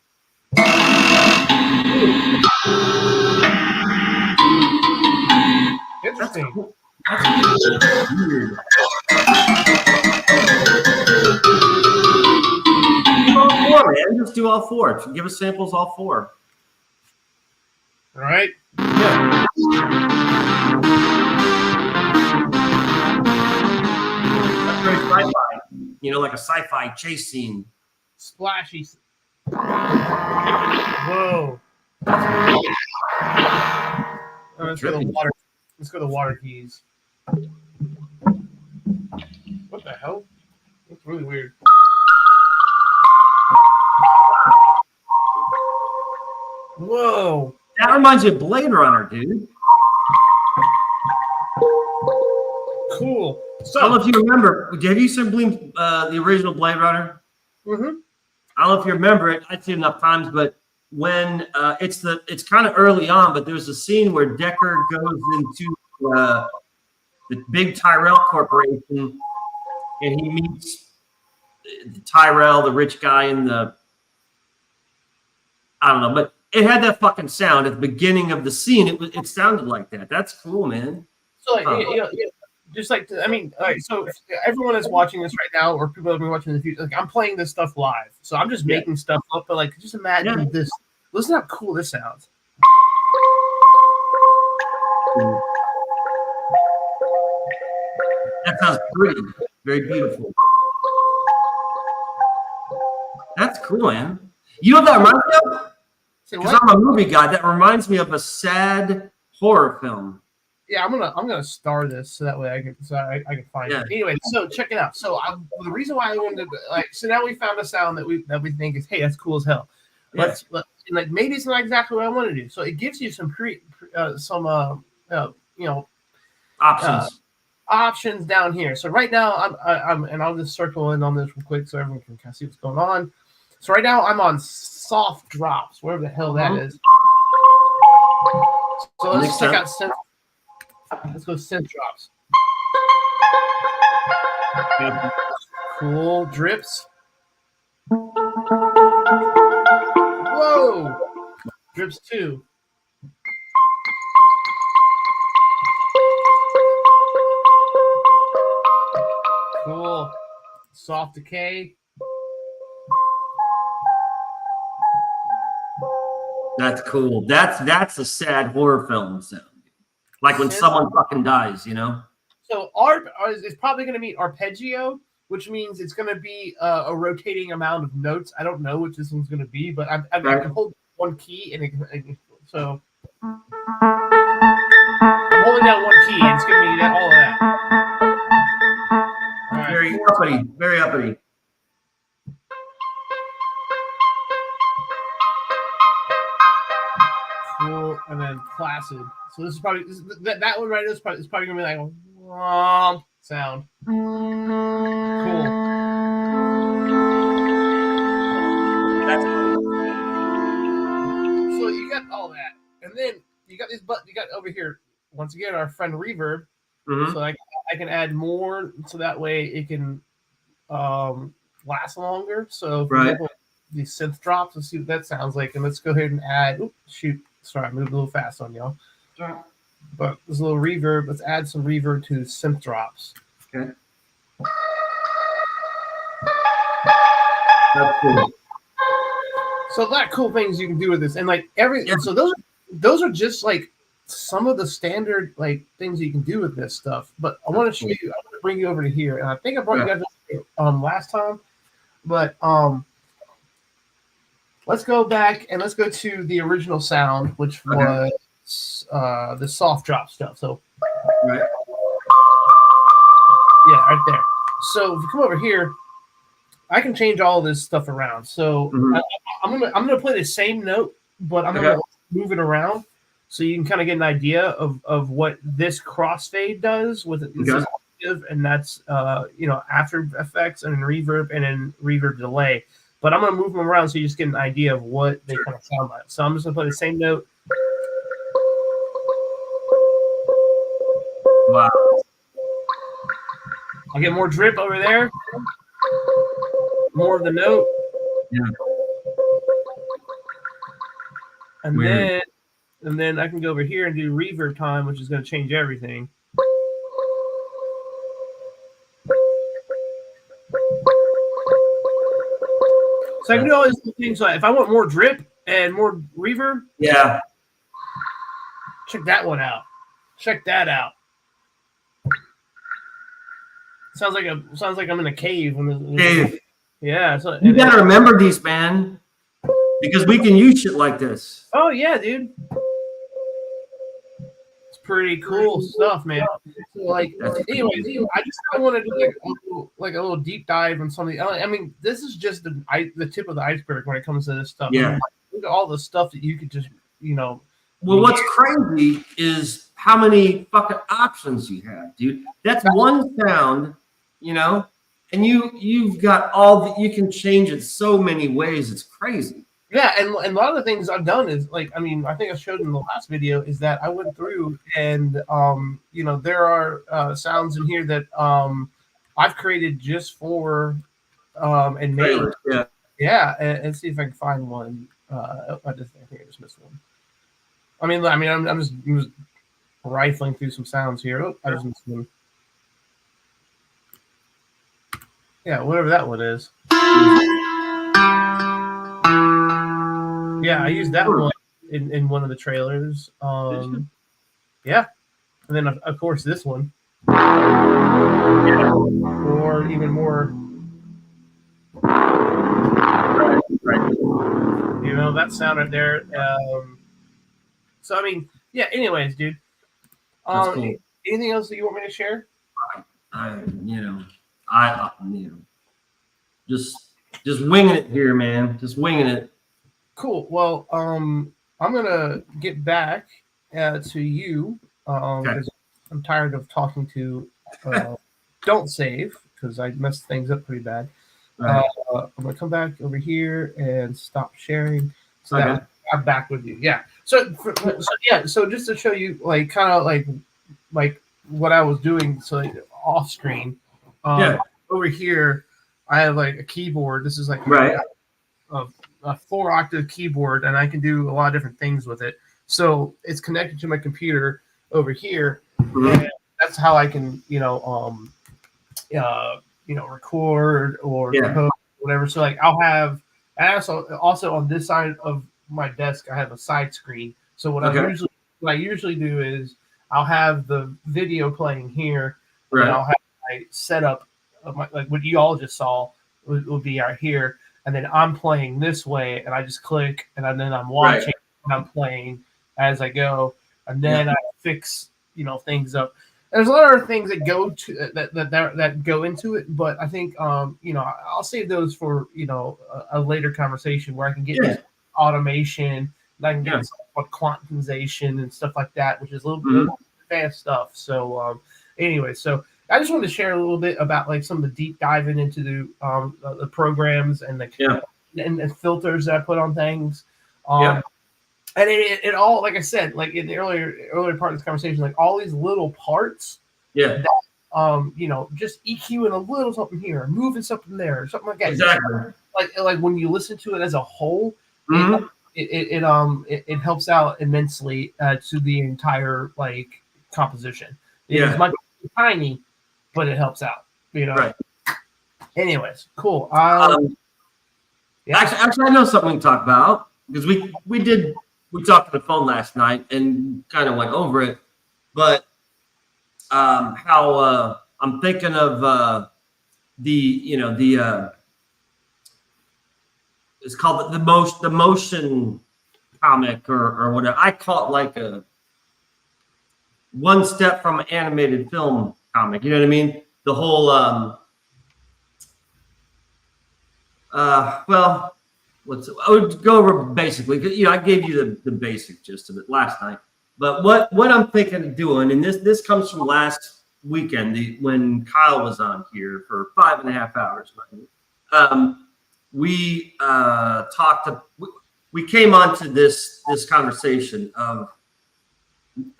Interesting. That's weird. Do all 4, man. Just do all 4. Give us samples all 4. All right. Yeah. That's very sci-fi. Like a sci-fi chase scene. Splashy. Whoa. Let's go to the water. Let's go to the water keys. What the hell? That's really weird. Whoa. That reminds me of Blade Runner, dude. Cool. So, I don't know if you remember. Have you seen the original Blade Runner? Mm-hmm. I don't know if you remember it. I've seen it enough times, but when it's kind of early on, but there's a scene where Deckard goes into the big Tyrell Corporation, and he meets Tyrell, the rich guy in the. I don't know, but it had that fucking sound at the beginning of the scene. It sounded like that. That's cool, man. So just like all right. So everyone that's watching this right now, or people that will be watching in the future, I'm playing this stuff live. So I'm just making stuff up. But just imagine this. Listen how cool this sounds. That sounds pretty, very beautiful. That's cool, man. You know what that reminds me of? Because I'm a movie guy. That reminds me of a sad horror film. Yeah, I'm gonna star this so that way I can find it. Anyway, so check it out. So the reason why I wanted to so now we found a sound that we think is that's cool as hell. Let's maybe it's not exactly what I want to do. So it gives you some options down here. So right now I'm and I'll just circle in on this real quick so everyone can kind of see what's going on. So right now I'm on soft drops, wherever the hell that is. So let's check out synth. Let's go synth drops. Cool drips. Whoa! Drips 2. Cool. Soft decay. That's cool. That's a sad horror film sound. Like when someone fucking dies, So ARP is probably going to mean arpeggio, which means it's going to be a rotating amount of notes. I don't know which this one's going to be, but I can hold one key, so I'm holding down one key, and it's giving me all of that. All right. Very uppity, very uppity. Cool, and then placid. So this is probably that one right. Is probably gonna be like a womp sound. Cool. over here, once again, our friend Reverb. Mhm. So I can add more, so that way it can last longer. So for Right. example, these synth drops, let's see what that sounds like, and let's go ahead and add. Oops, shoot, sorry, I moved a little fast on y'all. But there's a little reverb. Let's add some reverb to synth drops. Okay. That's cool. So a lot of cool things you can do with this, and like so those are just like some of the standard like things you can do with this stuff. But I want to show you. I want to bring you over to here, and I think I brought you guys last time, but let's go back and let's go to the original sound, which was the soft drop stuff. So Right. yeah, right there. So if you come over here, I can change all of this stuff around. So I'm gonna play the same note, but I'm gonna move it around so you can kind of get an idea of what this crossfade does with it. This is octave, and that's After Effects and reverb and then reverb delay. But I'm gonna move them around so you just get an idea of what they kind of sound like. So I'm just gonna play the same note. Wow. I'll get more drip over there. More of the note. Yeah. And Weird. then I can go over here and do reverb time, which is going to change everything. So I can do all these things. Like if I want more drip and more reverb, Yeah. check that one out. Check that out. Sounds like I'm in a cave. Dave, Yeah. So you gotta remember these, man, because we can use shit like this. Oh yeah, dude. It's pretty cool stuff, man. So, like, anyways, I just kind of wanted to do like a little deep dive on something. I mean, this is just the tip of the iceberg when it comes to this stuff. Yeah. I mean, look at all the stuff that you could just, Well, what's crazy is how many fucking options you have, dude. That's one sound, and you've got you can change it so many ways. It's crazy. Yeah, and a lot of the things I've done is I think I showed in the last video is that I went through and there are sounds in here that I've created just for and made. Yeah, and see if I can find one. I think I just missed one. I'm just rifling through some sounds here. Oh, I just missed one. Yeah, whatever that one is. Yeah, I used that one in one of the trailers. Yeah, and then of course this one, or even more. Right. That sound right there. So I mean, yeah. Anyways, dude. Cool. Anything else that you want me to share? Just winging it here, man. Just winging it. Cool. Well, I'm gonna get back to you because I'm tired of talking to. Don't save because I messed things up pretty bad. Right. I'm gonna come back over here and stop sharing. So that I'm back with you. Yeah. So just to show you, like what I was doing, so off screen. Over here, I have like a keyboard. This is like a 4-octave keyboard, and I can do a lot of different things with it. So it's connected to my computer over here. And that's how I can, record or post, whatever. So like I'll have, and also on this side of my desk, I have a side screen. So what I usually do is I'll have the video playing here, and I'll have my setup of like what you all just saw will be right here. And then I'm playing this way, and I just click, and then I'm watching, and I'm playing as I go, and then I fix, things up. There's a lot of things that go to that go into it, but I think I'll save those for a later conversation where I can get into automation, and I can get into quantization and stuff like that, which is a little bit advanced stuff. So anyway, so I just wanted to share a little bit about like some of the deep diving into the programs and the and filters that I put on things. And it all, like I said, like in the earlier part of this conversation, like all these little parts, Yeah, just EQing a little something here, moving something there, or something like that. exactly. Like when you listen to it as a whole, Mhm. it helps out immensely to the entire like composition. Yeah. It might be tiny, but it helps out. Right. Anyways, cool. Yeah. Actually, I know something we can talk about because we talked on the phone last night and kind of went over it, but how I'm thinking of it's called the motion comic or whatever. I call it like a one step from an animated film comic. You know what I mean? The whole well, I would go over basically. I gave you the basic gist of it last night. But what I'm thinking of doing, and this comes from last weekend when Kyle was on here for 5.5 hours. We we came onto this conversation of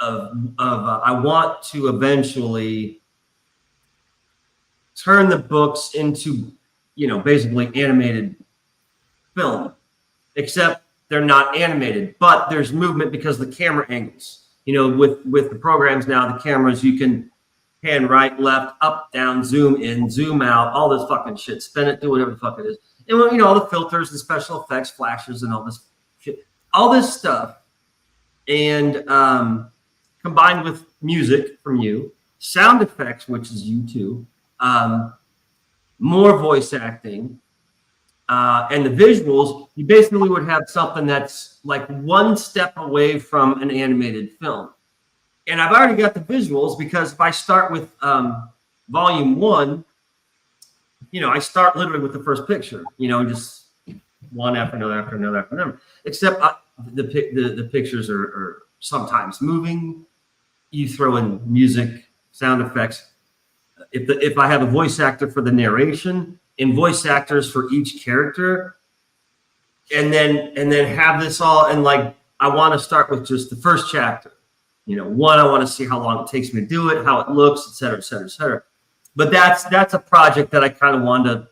I want to eventually turn the books into basically animated film, except they're not animated, but there's movement because the camera angles. With the programs now, the cameras, you can pan right, left, up, down, zoom in, zoom out, all this fucking shit, spin it, do whatever the fuck it is. And all the filters and special effects, flashes, and all this shit, all this stuff, and combined with music from you, sound effects, which is you too, more voice acting, and the visuals, you basically would have something that's like one step away from an animated film. And I've already got the visuals because if I start with volume 1, I start literally with the first picture, just one after another, after another, after another. Except the pictures are sometimes moving. You throw in music, sound effects. If I have a voice actor for the narration and voice actors for each character, and then have this all, and like I want to start with just the first chapter. One, I want to see how long it takes me to do it, how it looks, et cetera, et cetera, et cetera. But that's a project that I kind of wanted to,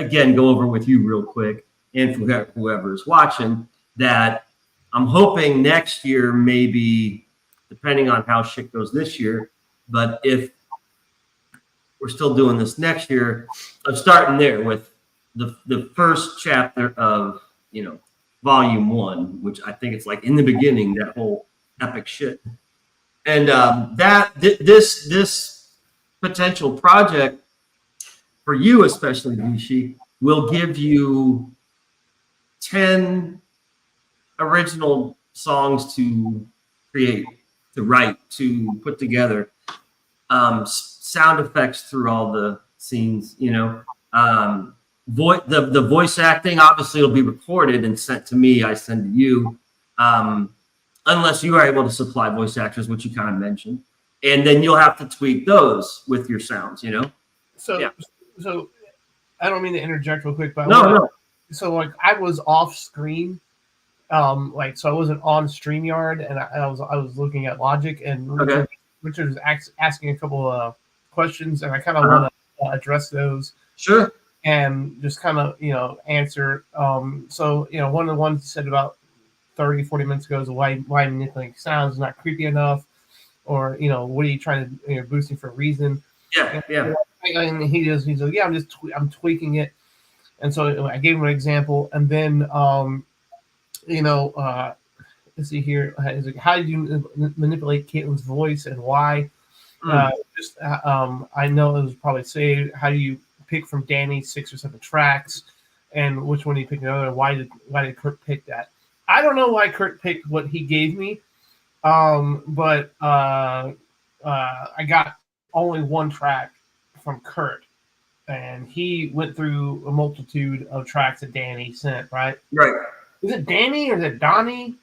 again, go over with you real quick, and for whoever is watching, that I'm hoping next year, maybe, depending on how shit goes this year, but if we're still doing this next year, I'm starting there with the first chapter of, volume 1, which I think it's like in the beginning, that whole epic shit. And this potential project for you, especially Visi, will give you 10 original songs to create, to write, to put together, sound effects through all the scenes, the voice acting, obviously it'll be recorded and sent to me, I send to you, unless you are able to supply voice actors, which you kind of mentioned. And then you'll have to tweak those with your sounds, So, Yeah. So I don't mean to interject real quick, but No. So like I was off screen, so I wasn't on StreamYard, and I was looking at Logic, and Richard was asking a couple of questions, and I kind of want to address those. Sure. And just kind of answer. So one of the ones you said about 30-40 minutes ago is why manipulating sounds is not creepy enough, or what are you trying to boosting for a reason? Yeah. And he's like, yeah, I'm tweaking it. And so I gave him an example, and then let's see here. He's like, how did you manipulate Caitlin's voice and why? I know it was probably say, how do you pick from Danny's 6 or 7 tracks, and which one do you pick another? Why did Kurt pick that? I don't know why Kurt picked what he gave me, but I got only one track from Kurt, and he went through a multitude of tracks that Danny sent. Right? Is it Danny or is it Donnie?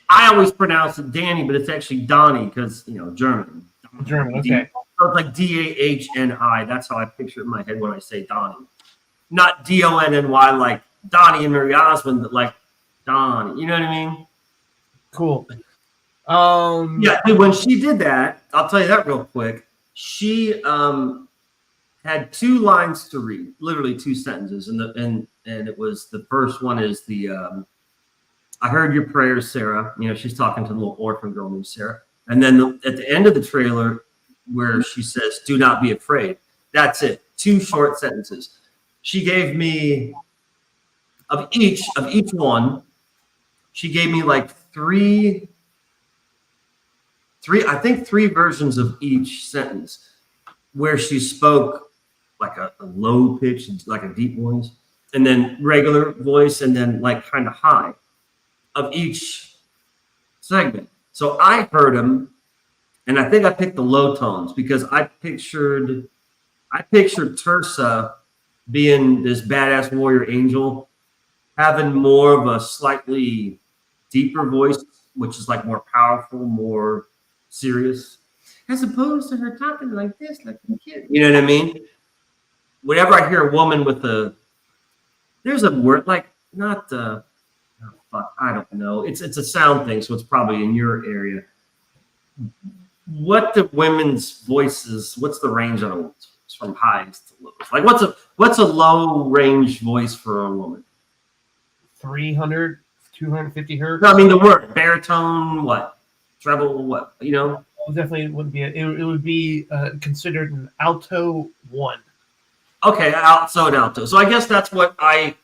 I always pronounce it Danny, but it's actually Donnie because German. German, okay. So it's like Dahni. That's how I picture it in my head when I say Donnie, not Donny like Donnie and Mary Osmond, but like Don. You know what I mean? Cool. Yeah, dude, when she did that, I'll tell you that real quick. She had 2 lines to read, literally 2 sentences, and it was the first one is I heard your prayers, Sarah. You know, she's talking to the little orphan girl named Sarah, and then at the end of the trailer, where she says, "Do not be afraid." That's it. 2 short sentences. She gave me of each one. She gave me like three, I think 3 versions of each sentence where she spoke like a low pitch, like a deep voice, and then regular voice, and then like kind of high of each segment. So I heard them, and I think I picked the low tones because I pictured Tersa being this badass warrior angel, having more of a slightly deeper voice, which is like more powerful, more serious, as opposed to her talking like this, like a kid. You know what I mean? Whenever I hear a woman with there's a word like not oh fuck, I don't know. It's a sound thing, so it's probably in your area. What the women's voices? What's the range on them? From highs to lows. Like what's a low range voice for a woman? 300, 250 hertz. No, I mean the word baritone. What treble? What you know? Definitely wouldn't be. It would be considered an alto 1. Okay, so an alto. So I guess that's what I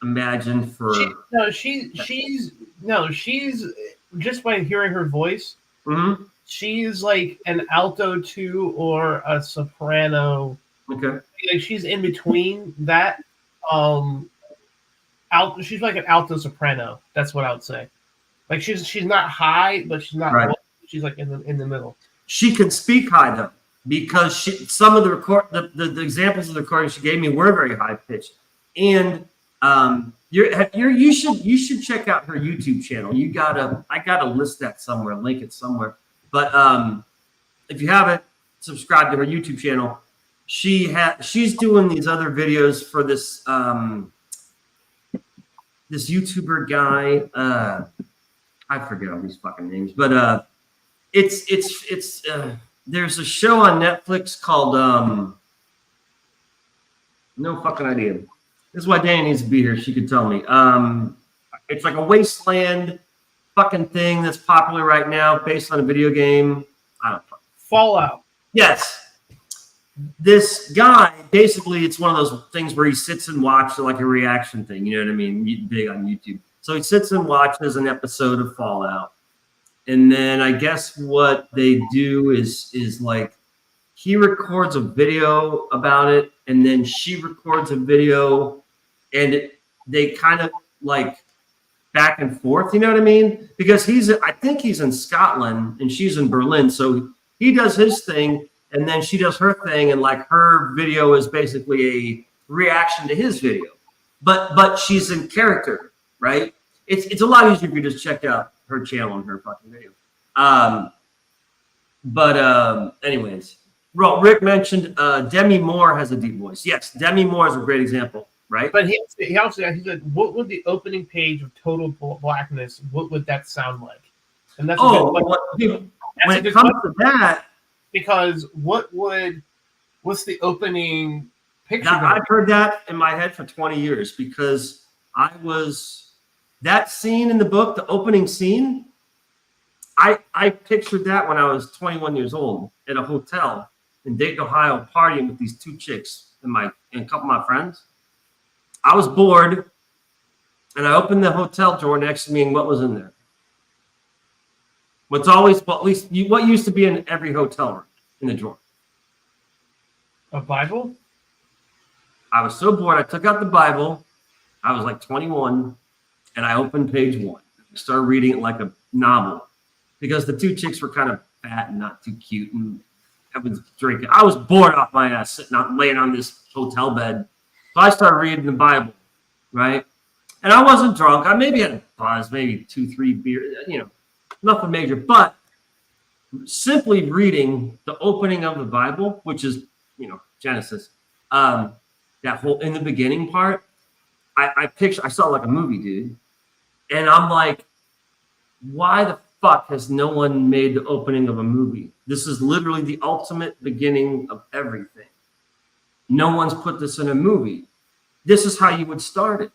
imagine for. She's just by hearing her voice. Mm-hmm. She's like an alto 2 or a soprano. Okay. Like she's in between that. She's like an alto soprano. That's what I would say. Like she's not high, but she's not. Right. Low. She's like in the middle. She can speak high though, because some of the examples of the recordings she gave me were very high pitched, and you should check out her YouTube channel. I gotta list that somewhere, link it somewhere. But if you haven't subscribed to her YouTube channel, she's doing these other videos for this this YouTuber guy. I forget all these fucking names, but it's there's a show on Netflix called no fucking idea. This is why Danny needs to be here. She could tell me. It's like a wasteland fucking thing that's popular right now, based on a video game. I don't know. Fallout. Yes. This guy, basically, it's one of those things where he sits and watches like a reaction thing. You know what I mean? Big on YouTube. So he sits and watches an episode of Fallout. And then I guess what they do is like he records a video about it, and then she records a video, and they kind of like back and forth, you know what I mean? Because I think he's in Scotland and she's in Berlin. So he does his thing and then she does her thing, and like her video is basically a reaction to his video. But she's in character, right? It's a lot easier if you just check out her channel and her fucking video. Anyways, Rick mentioned Demi Moore has a deep voice. Yes, Demi Moore is a great example. Right, but he said, "What would the opening page of Total Blackness? What would that sound like?" And that's when it comes to that, because what's the opening picture? I've heard that in my head for 20 years because that scene in the book, the opening scene. I pictured that when I was 21 years old at a hotel in Dayton, Ohio, partying with these 2 chicks and a couple of my friends. I was bored, and I opened the hotel drawer next to me, and what was in there? What used to be in every hotel room in the drawer? A Bible? I was so bored, I took out the Bible. I was like 21, and I opened page 1. I started reading it like a novel because the 2 chicks were kind of fat and not too cute, and I was drinking. I was bored off my ass, sitting out, laying on this hotel bed. So I started reading the Bible, right? And I wasn't drunk. I maybe had a buzz, maybe 2-3 beers, nothing major. But simply reading the opening of the Bible, which is, Genesis, that whole in the beginning part, I saw like a movie, dude, and I'm like, why the fuck has no one made the opening of a movie? This is literally the ultimate beginning of everything. No one's put this in a movie. This is how you would start it.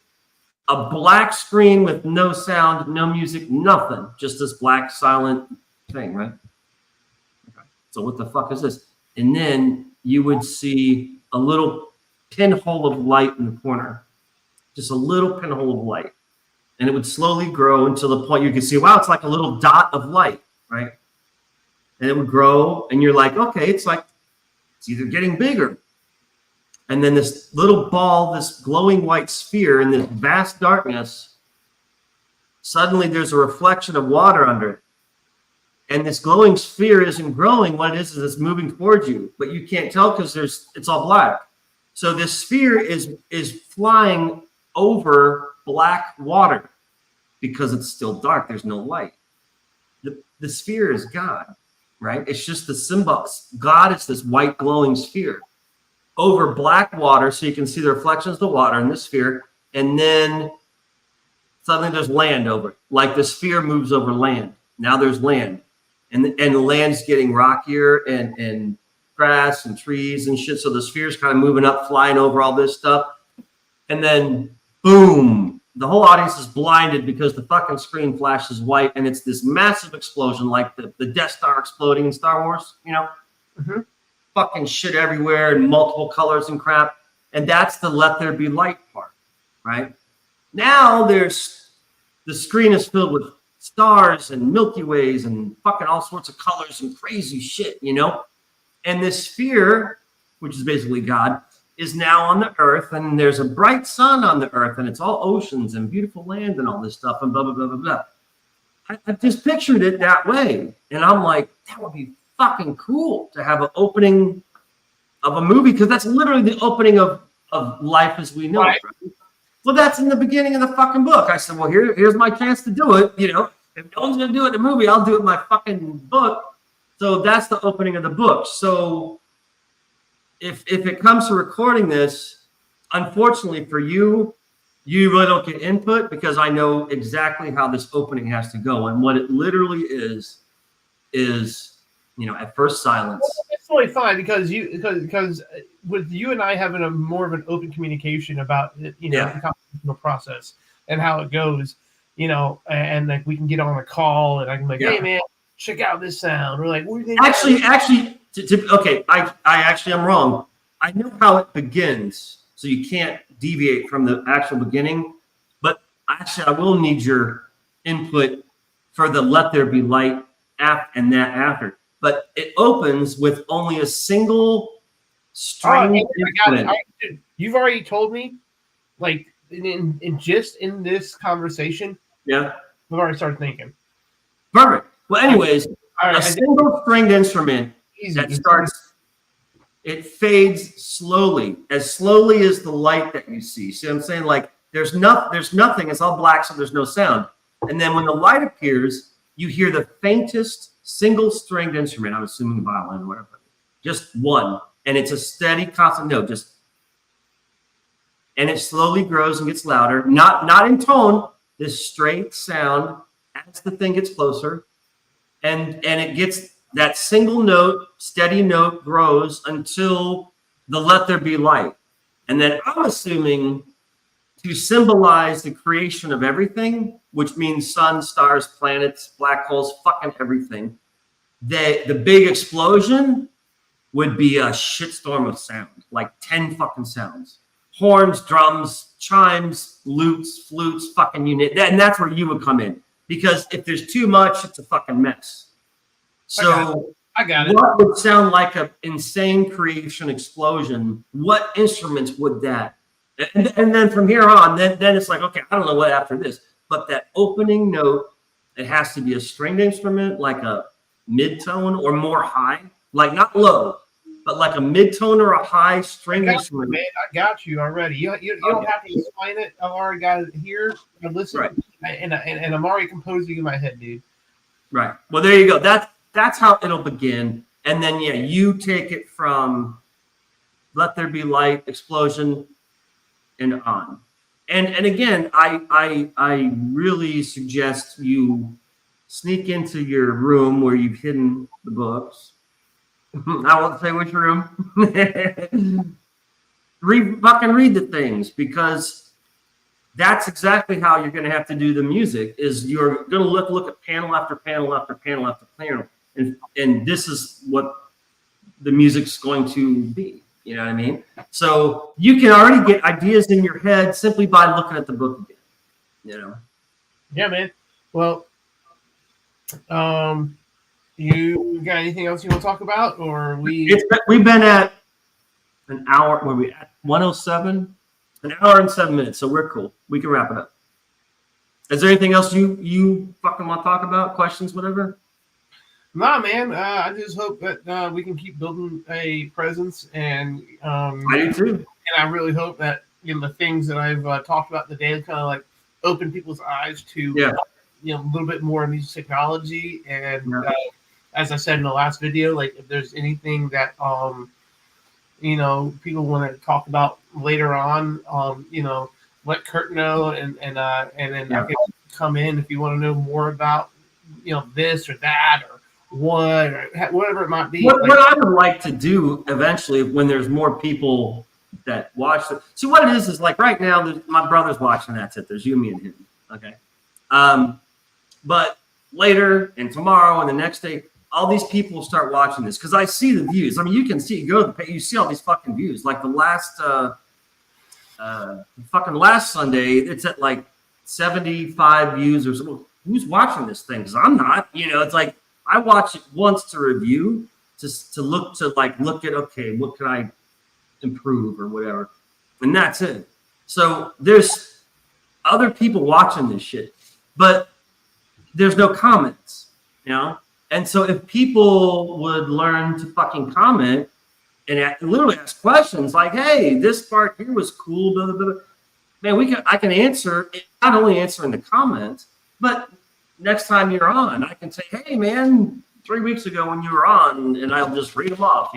A black screen with no sound, no music, nothing. Just this black silent thing, right? Okay. So what the fuck is this? And then you would see a little pinhole of light in the corner. Just a little pinhole of light. And it would slowly grow until the point you could see, wow, it's like a little dot of light, right? And it would grow, and you're like, okay, it's either getting bigger. And then this little ball, this glowing white sphere in this vast darkness, suddenly there's a reflection of water under it. And this glowing sphere isn't growing. What it is it's moving towards you, but you can't tell because it's all black. So this sphere is flying over black water because it's still dark. There's no light. The sphere is God, right? It's just the symbol. God is this white glowing sphere over black water, so you can see the reflections of the water in the sphere, and then suddenly there's land over it. Like the sphere moves over land. Now there's land, and the land's getting rockier and grass and trees and shit. So the sphere's kind of moving up, flying over all this stuff, and then boom, the whole audience is blinded because the fucking screen flashes white, and it's this massive explosion, like the Death Star exploding in Star Wars, you know. Mm-hmm. Fucking shit everywhere in multiple colors and crap. And that's the let there be light part, right? Now the screen is filled with stars and Milky Ways and fucking all sorts of colors and crazy shit, you know? And this sphere, which is basically God, is now on the earth, and there's a bright sun on the earth, and it's all oceans and beautiful land and all this stuff and blah, blah, blah, blah, blah. I just pictured it that way. And I'm like, that would be fucking cool to have an opening of a movie, because that's literally the opening of life as we know it. Right? Well, that's in the beginning of the fucking book. I said, well, here's my chance to do it. You know, if no one's gonna do it in a movie, I'll do it in my fucking book. So that's the opening of the book. So if it comes to recording this, unfortunately for you, you really don't get input, because I know exactly how this opening has to go, and what it literally is at first silence. Well, it's totally fine, because with you and I having a more of an open communication about the computational process and how it goes, and like we can get on a call and I can be like, hey man, check out this sound. We're like, what do you think? Okay, I actually am wrong. I know how it begins, so you can't deviate from the actual beginning. But actually, I will need your input for the let there be light and that after. But it opens with only a single string. You've already told me, like in this conversation. Yeah, I've already started thinking. Perfect. Well, anyways, a single stringed instrument that starts. It fades slowly as the light that you see. See what I'm saying? Like there's nothing. It's all black, so there's no sound. And then when the light appears, you hear the faintest single stringed instrument. I'm assuming violin or whatever. Just one. And it's a steady, constant note. And it slowly grows and gets louder. Not in tone. This straight sound as the thing gets closer. And it gets that single note, steady note grows until the let there be light. And then I'm assuming to symbolize the creation of everything, which means sun, stars, planets, black holes, fucking everything. The big explosion would be a shitstorm of sound, like 10 fucking sounds. Horns, drums, chimes, lutes, flutes, fucking unit. And that's where you would come in. Because if there's too much, it's a fucking mess. So I got it. What would sound like an insane creation explosion? What instruments would that? And then from here on, then it's like, okay, I don't know what after this. But that opening note, it has to be a stringed instrument, like a mid-tone or more high, like not low, but like a mid-tone or a high string instrument. Man, I got you already. You don't have to explain it. I've already got it here. I listen, right. and I'm already composing in my head, dude. Right. Well, there you go. That's how it'll begin. And then, you take it from let there be light, explosion, and on. And again, I really suggest you sneak into your room where you've hidden the books. I won't say which room. Read the things, because that's exactly how you're going to have to do the music. Is you're going to look at panel after panel after panel after panel, and this is what the music's going to be. You know what I mean? So you can already get ideas in your head simply by looking at the book again. You know? Yeah, man. Well, you got anything else you want to talk about, or we've been at an hour. Were we at 107? An hour and 7 minutes. So we're cool. We can wrap it up. Is there anything else you fucking want to talk about? Questions, whatever? Nah, man. I just hope that we can keep building a presence, and I do too. And I really hope that the things that I've talked about today kind of like open people's eyes to a little bit more of these technology. And as I said in the last video, like if there's anything that people want to talk about later on, let Kurt know, and then I can come in if you want to know more about this or that or what or whatever it might be. What I would like to do eventually, when there's more people that watch it. See, what it is like right now, my brother's watching. That's it. There's you, me, and him. Okay. But later and tomorrow and the next day, all these people start watching this because I see the views. I mean, you can see, you go to the page, you see all these fucking views. Like the last Sunday, it's at like 75 views or something. Who's watching this thing? Because I'm not. It's like I watch it once to review, to look at, okay, what can I improve or whatever, and that's it. So there's other people watching this shit, but there's no comments, And so if people would learn to fucking comment and literally ask questions like, "Hey, this part here was cool," blah, blah, blah. Man, I can answer it, not only answer in the comments, but next time you're on, I can say, "Hey, man, 3 weeks ago when you were on," and I'll just read them off.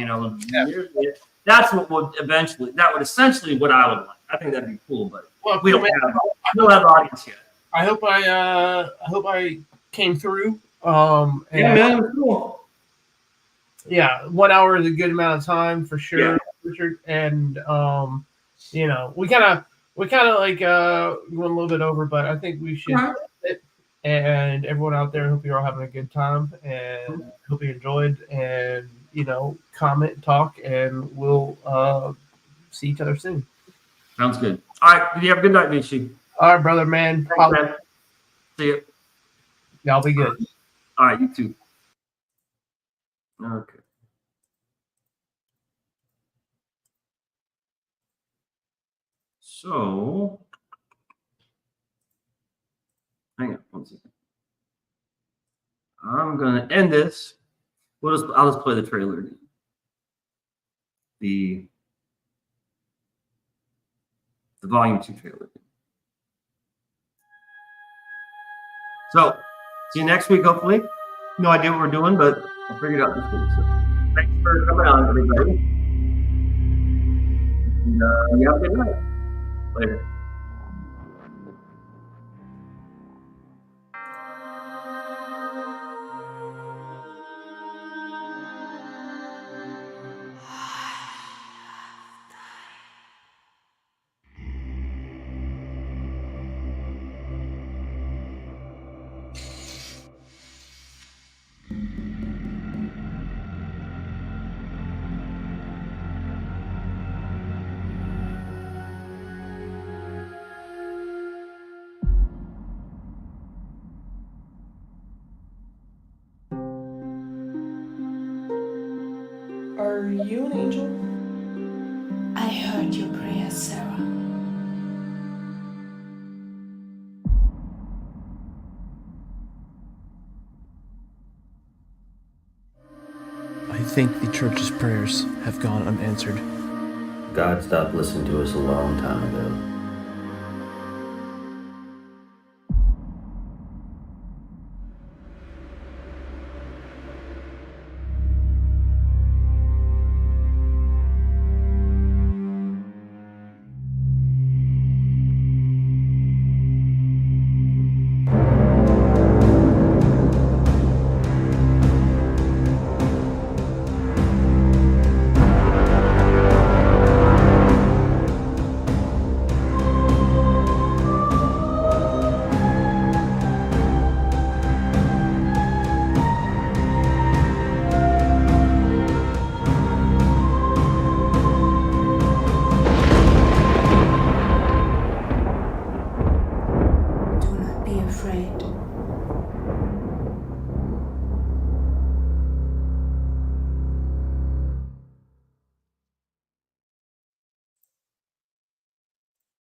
That's what that would essentially what I would like. I think that'd be cool, but we don't have audience yet. I hope I came through. Man, it was cool. Yeah, 1 hour is a good amount of time for sure, Richard. And we kind of like went a little bit over, but I think we should. And everyone out there, hope you're all having a good time, and hope you enjoyed. And comment, and talk, and we'll see each other soon. Sounds good. All right, you have a good night, Visi. All right, brother, man. Thanks, man. See you. Y'all be good. All right, you too. Okay. So, hang on one second. I'm gonna end this. I'll just play the trailer again. The volume 2 trailer. So, see you next week, hopefully. No idea what we're doing, but I'll figure it out this week. So, thanks for coming on, everybody. And you have a good night. Later. Are you an angel? I heard your prayer, Sarah. I think the church's prayers have gone unanswered. God stopped listening to us a long time ago.